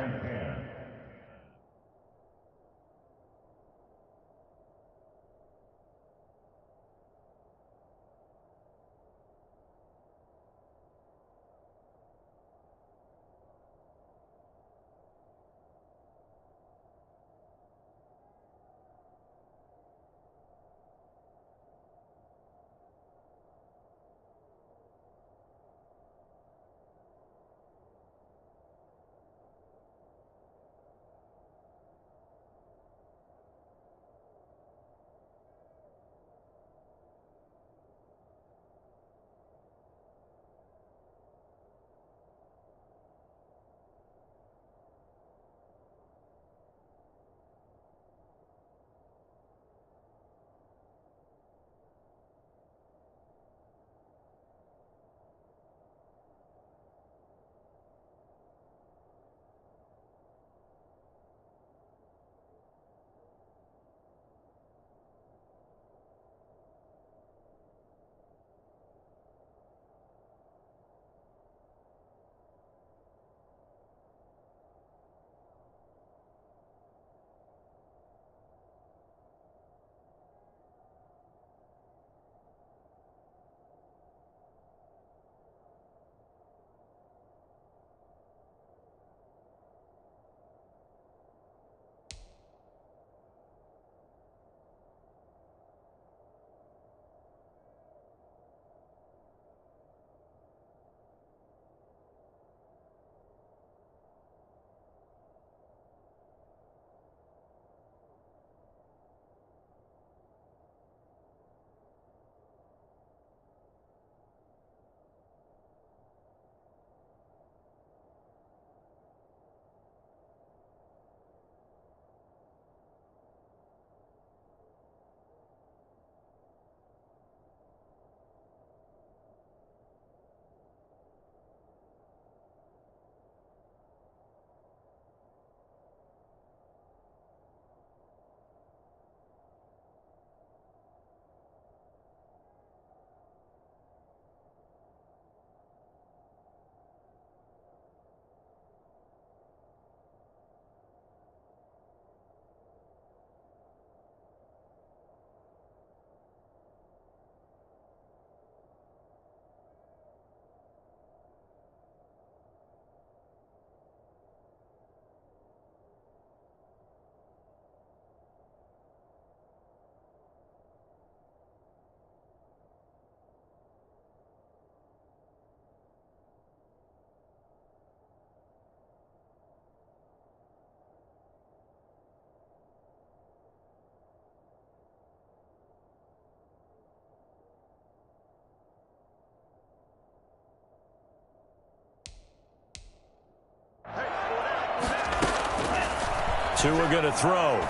Tua going to throw.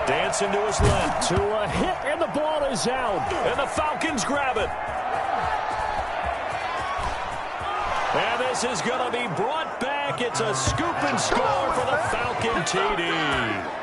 Dancing to his left. Tua hit, and the ball is out. And the Falcons grab it. And this is going to be brought back. It's a scoop and score for the Falcon TD.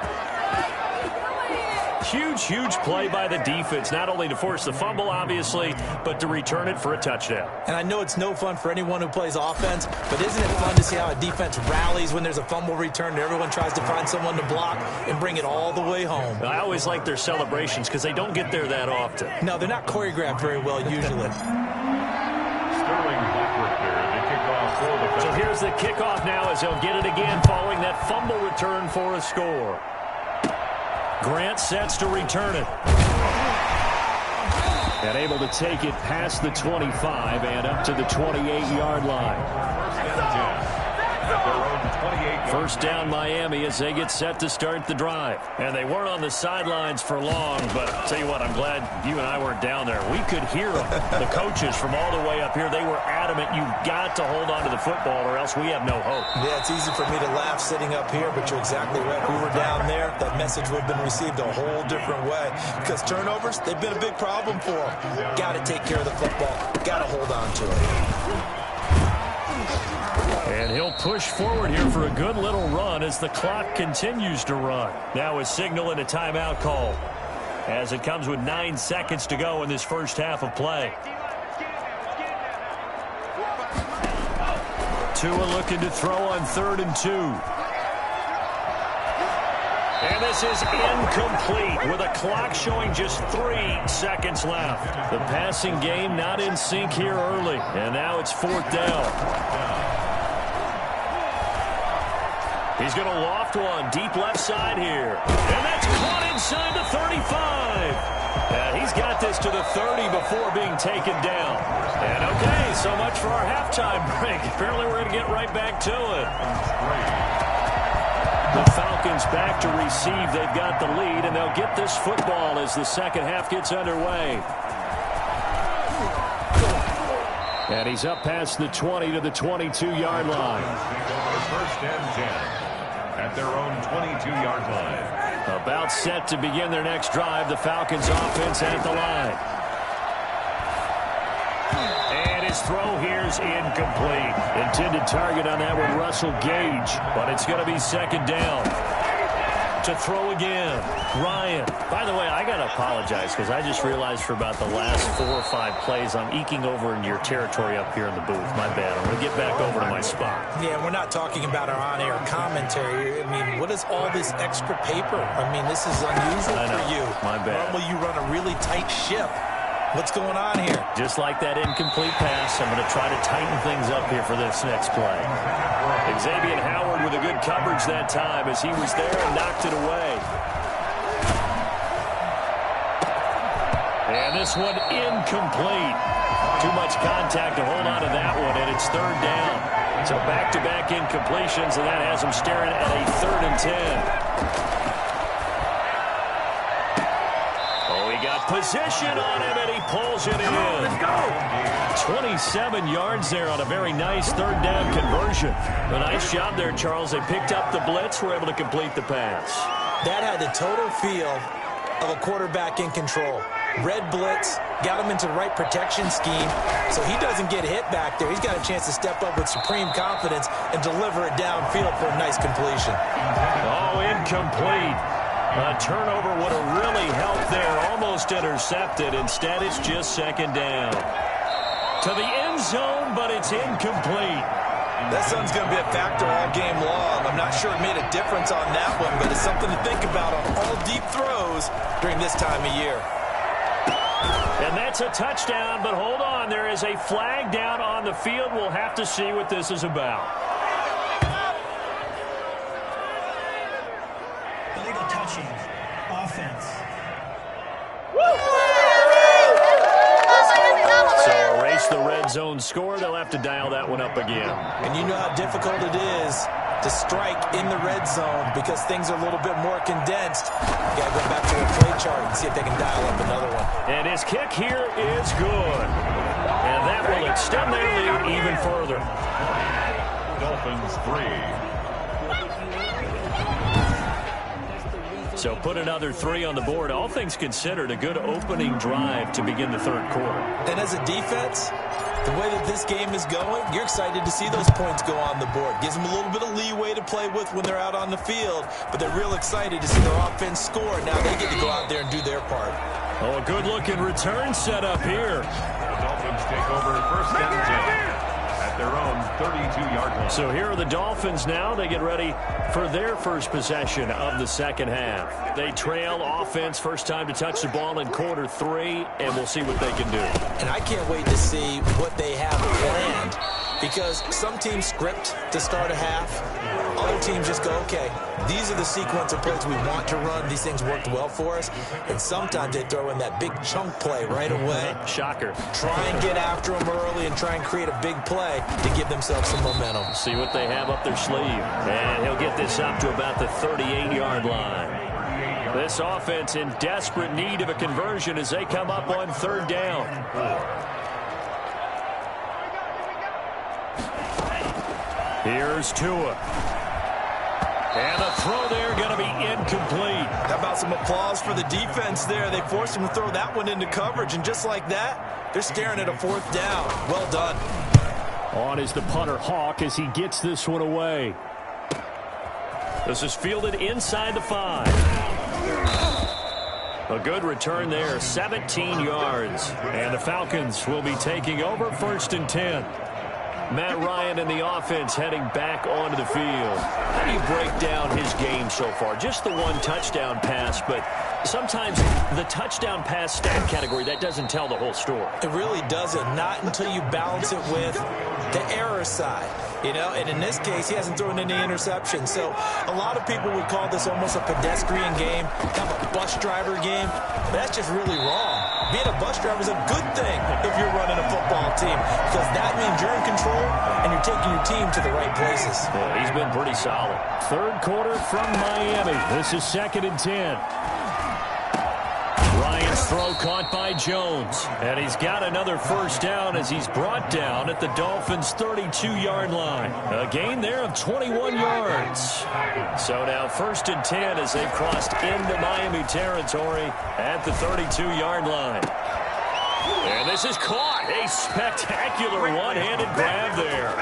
Huge play by the defense, not only to force the fumble, obviously, but to return it for a touchdown. And I know it's no fun for anyone who plays offense, but isn't it fun to see how a defense rallies when there's a fumble return and everyone tries to find someone to block and bring it all the way home? I always like their celebrations because they don't get there that often. No, they're not choreographed very well usually. So here's the kickoff now as they'll get it again following that fumble return for a score. Grant sets to return it. And able to take it past the 25 and up to the 28-yard line. First down Miami as they get set to start the drive. And they weren't on the sidelines for long, but I'll tell you what, I'm glad you and I weren't down there. We could hear them. The coaches from all the way up here, they were adamant, you've got to hold on to the football or else we have no hope. Yeah, it's easy for me to laugh sitting up here, but you're exactly right. If we were down there, that message would have been received a whole different way. Because turnovers, they've been a big problem for them. Got to take care of the football. Got to hold on to it. And he'll push forward here for a good little run as the clock continues to run. Now a signal and a timeout call as it comes with 9 seconds to go in this first half of play. Tua looking to throw on 3rd and 2. And this is incomplete with a clock showing just 3 seconds left. The passing game not in sync here early. And now it's 4th down. He's going to loft one deep left side here. And that's caught inside the 35. And he's got this to the 30 before being taken down. And okay, so much for our halftime break. Apparently we're going to get right back to it. The Falcons back to receive. They've got the lead, and they'll get this football as the second half gets underway. And he's up past the 20 to the 22-yard line. First and 10 at their own 22-yard line. About set to begin their next drive. The Falcons offense at the line. And his throw here's incomplete. Intended target on that one, Russell Gage. But it's going to be 2nd down. To throw again, Ryan. By the way, I got to apologize because I just realized for about the last 4 or 5 plays I'm eking over into your territory up here in the booth. My bad. I'm going to get back over to my spot. Yeah, we're not talking about our on-air commentary. I mean, what is all this extra paper? I mean, this is unusual for you. My bad. Normally you run a really tight ship. What's going on here? Just like that incomplete pass, I'm going to try to tighten things up here for this next play. Xavier Howard with a good coverage that time as he was there and knocked it away. And this one incomplete. Too much contact to hold on to that one, and it's 3rd down. So back-to-back incompletions, and that has them staring at a 3rd and 10. Position on him, and he pulls it in. Let's go. 27 yards there on a very nice 3rd down conversion. A nice job there, Charles. They picked up the blitz, were able to complete the pass. That had the total feel of a quarterback in control. Red blitz, got him into the right protection scheme, so he doesn't get hit back there. He's got a chance to step up with supreme confidence and deliver it downfield for a nice completion. Oh, incomplete. A turnover would have really helped there. Almost intercepted. Instead, it's just 2nd down. To the end zone, but it's incomplete. That sun's going to be a factor all game long. I'm not sure it made a difference on that one, but it's something to think about on all deep throws during this time of year. And that's a touchdown, but hold on. There is a flag down on the field. We'll have to see what this is about. Illegal touching. Offense. So erase the red zone score. They'll have to dial that one up again. And you know how difficult it is to strike in the red zone because things are a little bit more condensed. You got to go back to the play chart and see if they can dial up another one. And his kick here is good. And that will extend their lead even further. Dolphins 3. So put another 3 on the board. All things considered, a good opening drive to begin the third quarter. And as a defense, the way that this game is going, you're excited to see those points go on the board. Gives them a little bit of leeway to play with when they're out on the field, but they're real excited to see their offense score. Now they get to go out there and do their part. Oh, a good-looking return set up here. The Dolphins take over first and 10 at their own 32-yard line. So here are the Dolphins now. They get ready for their first possession of the second half. They trail offense, first time to touch the ball in quarter 3, and we'll see what they can do. And I can't wait to see what they have planned, because some teams script to start a half. Other teams just go, okay, these are the sequence of plays we want to run. These things worked well for us. And sometimes they throw in that big chunk play right away. Shocker. Try and get after them early and try and create a big play to give themselves some momentum. See what they have up their sleeve. And he'll get this up to about the 38-yard line. This offense in desperate need of a conversion as they come up on third down. Here's Tua. And a throw there going to be incomplete. How about some applause for the defense there? They forced him to throw that one into coverage, and just like that, they're staring at a fourth down. Well done. On is the punter, Hawk, as he gets this one away. This is fielded inside the 5. A good return there, 17 yards. And the Falcons will be taking over first and 10. Matt Ryan and the offense heading back onto the field. How do you break down his game so far? Just the one touchdown pass, but sometimes the touchdown pass stat category, that doesn't tell the whole story. It really doesn't, not until you balance it with the error side. You know, and in this case, he hasn't thrown any interceptions. So a lot of people would call this almost a pedestrian game, kind of a bus driver game. But that's just really wrong. Being a bus driver is a good thing if you're running a football team, because that means you're in control and you're taking your team to the right places. Yeah, he's been pretty solid. Third quarter from Miami. This is second and 10. Ryan's throw caught by Jones. And he's got another first down as he's brought down at the Dolphins' 32-yard line. A gain there of 21 yards. So now first and 10 as they've crossed into Miami territory at the 32-yard line. And this is caught. A spectacular one-handed grab there.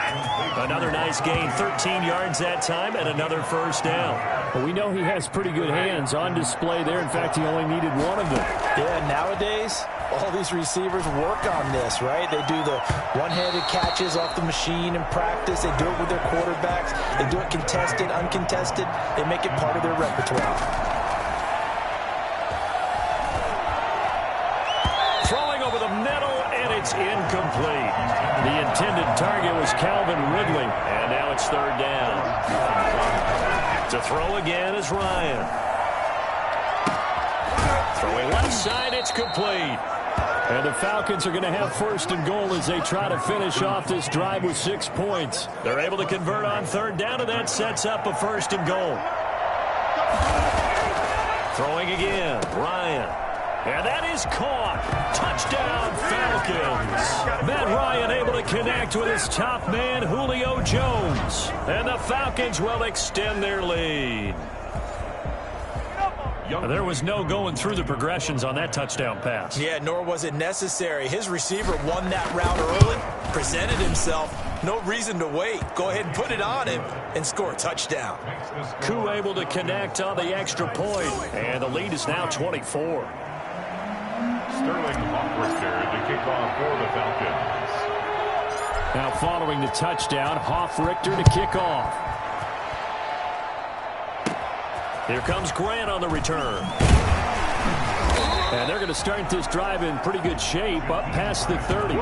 Another nice gain, 13 yards that time, and another first down. Well, we know he has pretty good hands on display there. In fact, he only needed one of them. Yeah, nowadays, all these receivers work on this, right? They do the one-handed catches off the machine in practice. They do it with their quarterbacks. They do it contested, uncontested. They make it part of their repertoire. It's incomplete. The intended target was Calvin Ridley, and now it's third down. To throw again is Ryan. Throwing left side, it's complete. And the Falcons are going to have first and goal as they try to finish off this drive with 6 points. They're able to convert on third down, and that sets up a first and goal. Throwing again, Ryan. And that is caught. Touchdown, Falcons. Matt Ryan able to connect with his top man, Julio Jones. And the Falcons will extend their lead. There was no going through the progressions on that touchdown pass. Yeah, nor was it necessary. His receiver won that route early, presented himself. No reason to wait. Go ahead and put it on him and score a touchdown. Koo able to connect on the extra point. And the lead is now 24. Sterling Hoffrichter to kick off for the Falcons. Now following the touchdown, Hoffrichter to kick off. Here comes Grant on the return. And they're going to start this drive in pretty good shape up past the 30. The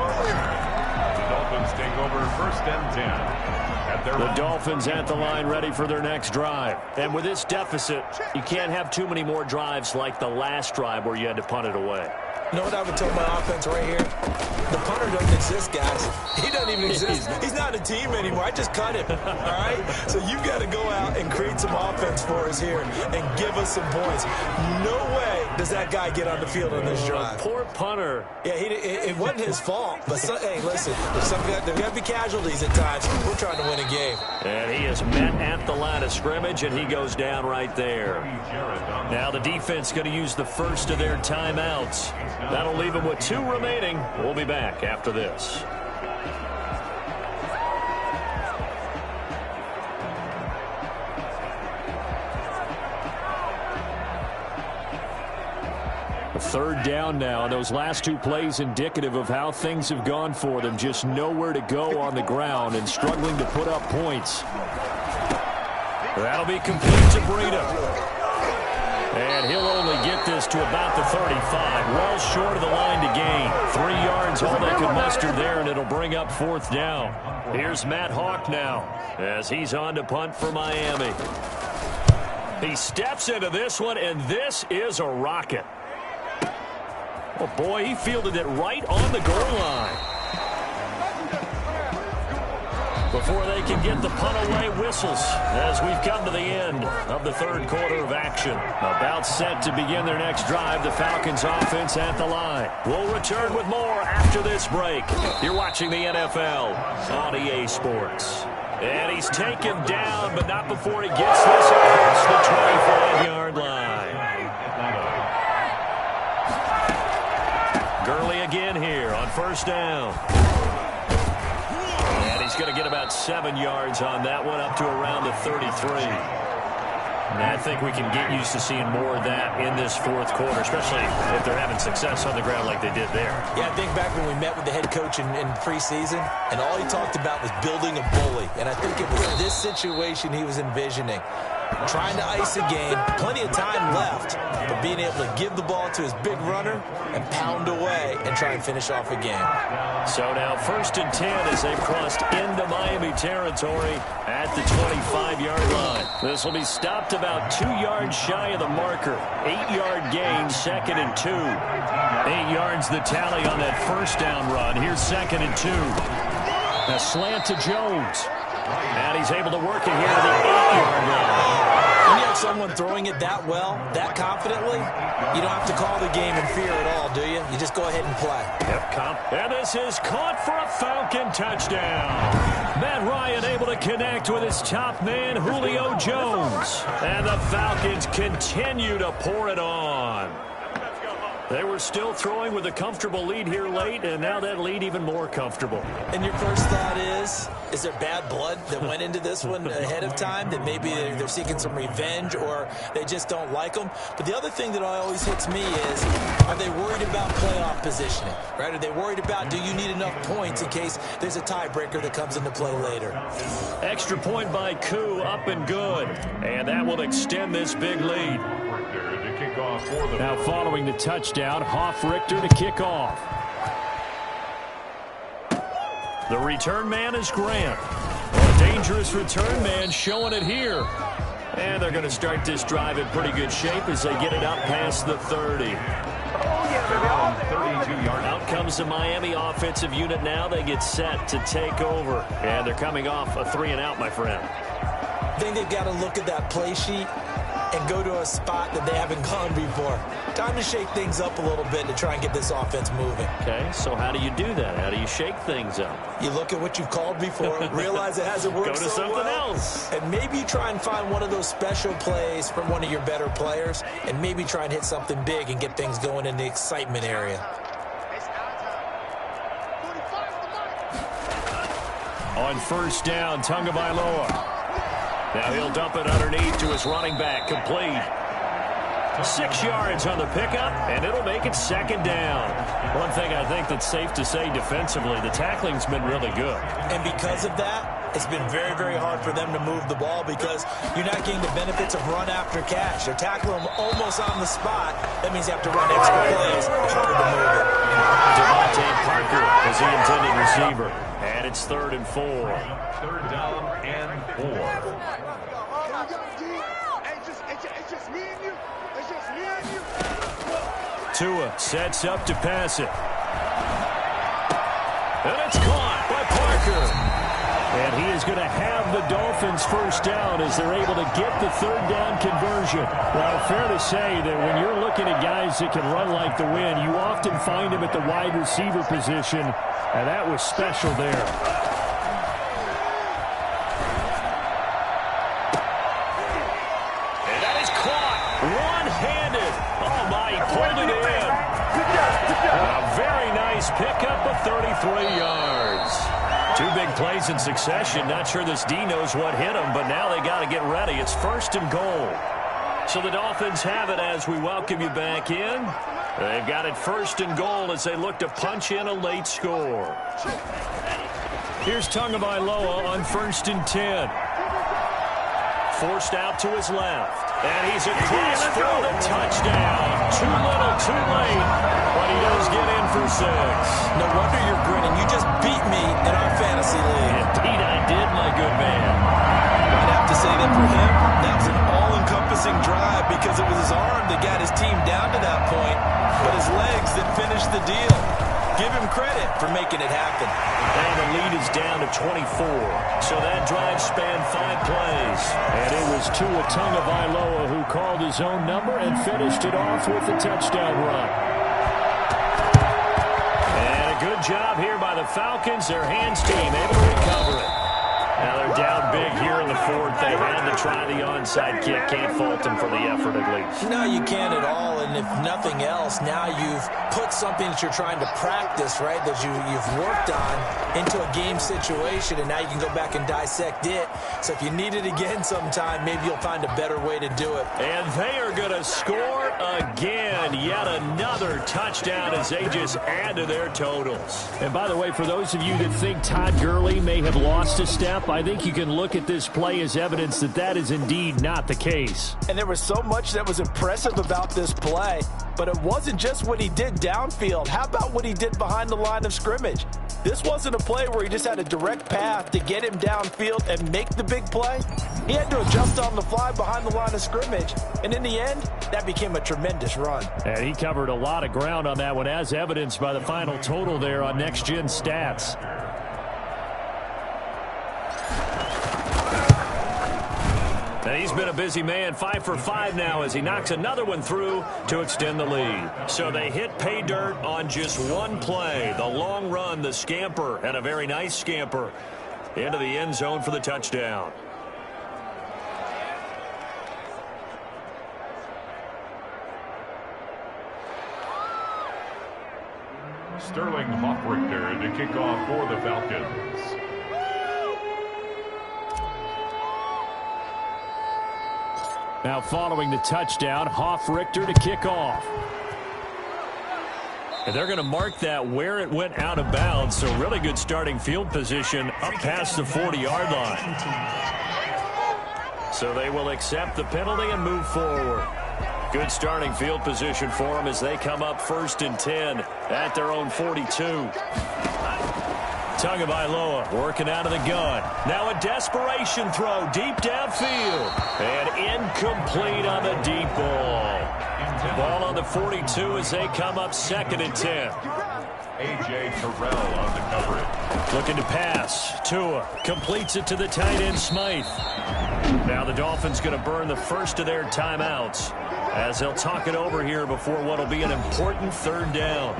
Dolphins take over first and 10. The Dolphins at the line ready for their next drive. And with this deficit, you can't have too many more drives like the last drive where you had to punt it away. You know what I would tell my offense right here? The punter doesn't exist, guys. He doesn't even exist. He's not a team anymore. I just cut him, all right? So you've got to go out and create some offense for us here and give us some points. No way does that guy get on the field on this drive. Poor punter. Yeah, it wasn't his fault. But, hey, listen, there's going to be casualties at times. We're trying to win a game. And he is met at the line of scrimmage, and he goes down right there. Now the defense going to use the first of their timeouts. That'll leave them with 2 remaining. We'll be back after this. Third down now, and those last 2 plays indicative of how things have gone for them. Just nowhere to go on the ground and struggling to put up points. That'll be complete to Breida. And he'll only get this to about the 35. Well short of the line to gain. 3 yards, all they could muster there, and it'll bring up 4th down. Here's Matt Hawk now as he's on to punt for Miami. He steps into this one, and this is a rocket. Oh, boy, he fielded it right on the goal line. Before they can get the punt away, whistles as we've come to the end of the 3rd quarter of action. About set to begin their next drive, the Falcons offense at the line. We'll return with more after this break. You're watching the NFL on EA Sports. And he's taken down, but not before he gets this across the 25-yard line. Gurley again here on 1st down. And he's going to get about 7 yards on that one, up to around the 33. And I think we can get used to seeing more of that in this 4th quarter, especially if they're having success on the ground like they did there. Yeah, I think back when we met with the head coach in preseason, and all he talked about was building a bully. And I think it was this situation he was envisioning. Trying to ice a game, plenty of time left, but being able to give the ball to his big runner and pound away and try and finish off a game. So now 1st and 10 as they've crossed into Miami territory at the 25-yard line. This will be stopped about 2 yards shy of the marker. 8-yard gain, 2nd and 2. 8 yards the tally on that 1st down run. Here's 2nd and 2. A slant to Jones. And he's able to work it here to the 8-yard line. When you have someone throwing it that well, that confidently, you don't have to call the game in fear at all, do you? You just go ahead and play. Yep, and this is caught for a Falcon touchdown. Matt Ryan able to connect with his top man, Julio Jones. And the Falcons continue to pour it on. They were still throwing with a comfortable lead here late, and now that lead even more comfortable. And your first thought is there bad blood that went into this one ahead of time, that maybe they're seeking some revenge or they just don't like them? But the other thing that always hits me is, are they worried about playoff positioning? Right? Are they worried about, do you need enough points in case there's a tiebreaker that comes into play later? Extra point by Koo, up and good. And that will extend this big lead. Now following the touchdown, Hoff-Richter to kick off. The return man is Grant. A dangerous return man showing it here. And they're going to start this drive in pretty good shape as they get it up past the 30. Out comes the Miami offensive unit now. They get set to take over. And they're coming off a 3-and-out, my friend. I think they've got to look at that play sheet and go to a spot that they haven't gone before. Time to shake things up a little bit to try and get this offense moving. Okay, so how do you do that? How do you shake things up? You look at what you've called before, realize it hasn't worked so so something well, else. and maybe you try and find one of those special plays from one of your better players, and maybe try and hit something big and get things going in the excitement area. On 1st down, Tagovailoa. Now he'll dump it underneath to his running back, complete. 6 yards on the pickup, and it'll make it 2nd down. One thing I think that's safe to say defensively, the tackling's been really good. And because of that, it's been very, very hard for them to move the ball because you're not getting the benefits of run after catch. They're tackling them almost on the spot. That means you have to run extra plays. Harder to move it. Devontae Parker is the intended receiver. And it's 3rd and 4. 3rd down and 4. Tua sets up to pass it. And it's caught by Parker. And he is going to have the Dolphins first down as they're able to get the third down conversion. Well, fair to say that when you're looking at guys that can run like the wind, you often find them at the wide receiver position, and that was special there. And that is caught one-handed. Oh, my, he pulled it in. A very nice pickup of 33 yards. Two big plays in succession. Not sure this D knows what hit him, but now they got to get ready. It's 1st and goal. So the Dolphins have it as we welcome you back in. They've got it 1st and goal as they look to punch in a late score. Here's Tagovailoa on 1st and 10. Forced out to his left. And he's across for the touchdown. Too little, too late. But he does get in for 6. No wonder you're grinning. You just beat me in our fantasy league. Indeed, I did, my good man. I'd have to say that for him, that was an all-encompassing drive because it was his arm that got his team down to that point, but his legs that finished the deal. Give him credit for making it happen. And the lead is down to 24. So that drive spanned 5 plays. And it was Tua Tagovailoa who called his own number and finished it off with a touchdown run. And a good job here by the Falcons. Their hands team able to recover it. Now they're down big here in the 4th. They had to try the onside kick. Can't fault them for the effort at least. No, you can't at all. And if nothing else, now you've put something that you're trying to practice, right, that you've worked on into a game situation, and now you can go back and dissect it. So if you need it again sometime, maybe you'll find a better way to do it. And they are going to score again. Yet another touchdown as they just add to their totals. And by the way, for those of you that think Todd Gurley may have lost a step, I think you can look at this play as evidence that that is indeed not the case. And there was so much that was impressive about this play, but it wasn't just what he did downfield. How about what he did behind the line of scrimmage? This wasn't a play where he just had a direct path to get him downfield and make the big play. He had to adjust on the fly behind the line of scrimmage, and in the end, that became a tremendous run. And he covered a lot of ground on that one, as evidenced by the final total there on Next Gen Stats. And he's been a busy man, 5 for 5 now as he knocks another one through to extend the lead. So they hit pay dirt on just one play. The long run, the scamper, and a very nice scamper into the end zone for the touchdown. Sterling Hoffrichter to kick off for the Falcons. Now following the touchdown, Hoffrichter to kick off. And they're going to mark that where it went out of bounds. So really good starting field position up past the 40-yard line. So they will accept the penalty and move forward. Good starting field position for them as they come up 1st and 10 at their own 42. Tagovailoa working out of the gun. Now a desperation throw deep downfield. And incomplete on the deep ball. Ball on the 42 as they come up 2nd and 10. A.J. Terrell on the coverage. Looking to pass. Tua completes it to the tight end, Smythe. Now the Dolphins going to burn the first of their timeouts as they'll talk it over here before what will be an important 3rd down.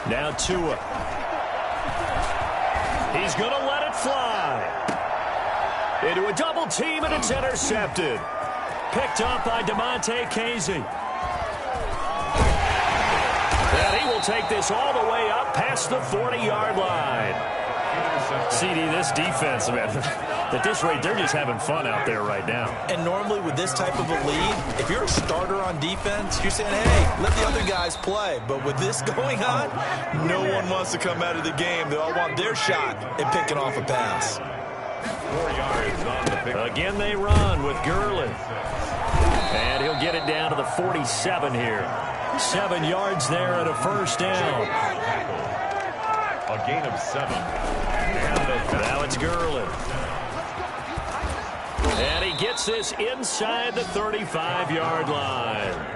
Now Tua. He's going to let it fly. Into a double team, and it's intercepted. Picked up by DeMonte Casey. And he will take this all the way up past the 40-yard line. CD, this defense, man, at this rate, they're just having fun out there right now. And normally with this type of a lead, if you're a starter on defense, you're saying, hey, let the other guys play. But with this going on, no one wants to come out of the game. They all want their shot at picking off a pass. 4 yards on the pick. Again, they run with Gurley. And he'll get it down to the 47 here. 7 yards there and a 1st down. A A gain of 7. And now it's Gurley. And he gets this inside the 35-yard line.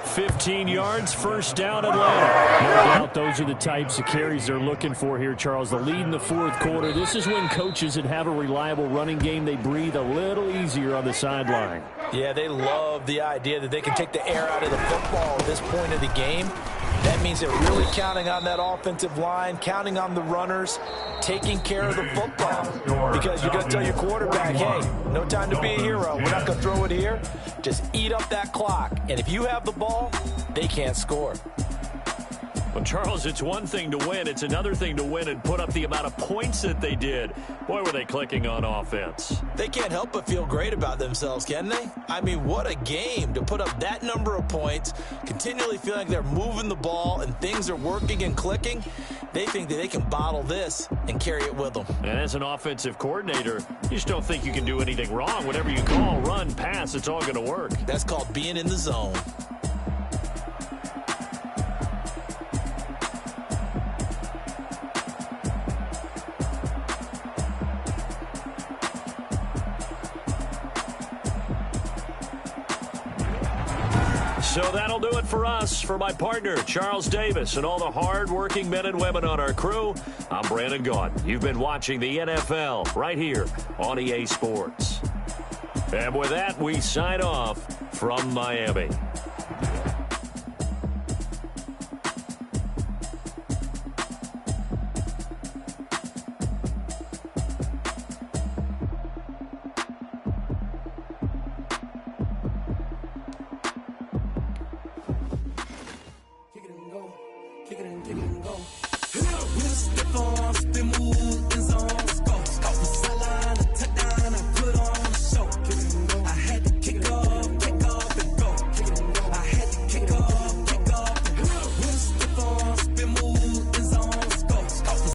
15 yards, first down, Atlanta. No doubt those are the types of carries they're looking for here, Charles. The lead in the fourth quarter. This is when coaches that have a reliable running game, they breathe a little easier on the sideline. Yeah, they love the idea that they can take the air out of the football at this point of the game. That means they're really counting on that offensive line, counting on the runners, taking care of the football. Because you're going to tell your quarterback, hey, no time to be a hero. We're not going to throw it here. Just eat up that clock. And if you have the ball, they can't score. Well, Charles, it's one thing to win. It's another thing to win and put up the amount of points that they did. Boy, were they clicking on offense. They can't help but feel great about themselves, can they? I mean, what a game to put up that number of points, continually feeling like they're moving the ball and things are working and clicking. They think that they can bottle this and carry it with them. And as an offensive coordinator, you just don't think you can do anything wrong. Whatever you call, run, pass, it's all going to work. That's called being in the zone. So that'll do it for us. For my partner, Charles Davis, and all the hard-working men and women on our crew, I'm Brandon Gaudin. You've been watching the NFL right here on EA Sports. And with that, we sign off from Miami.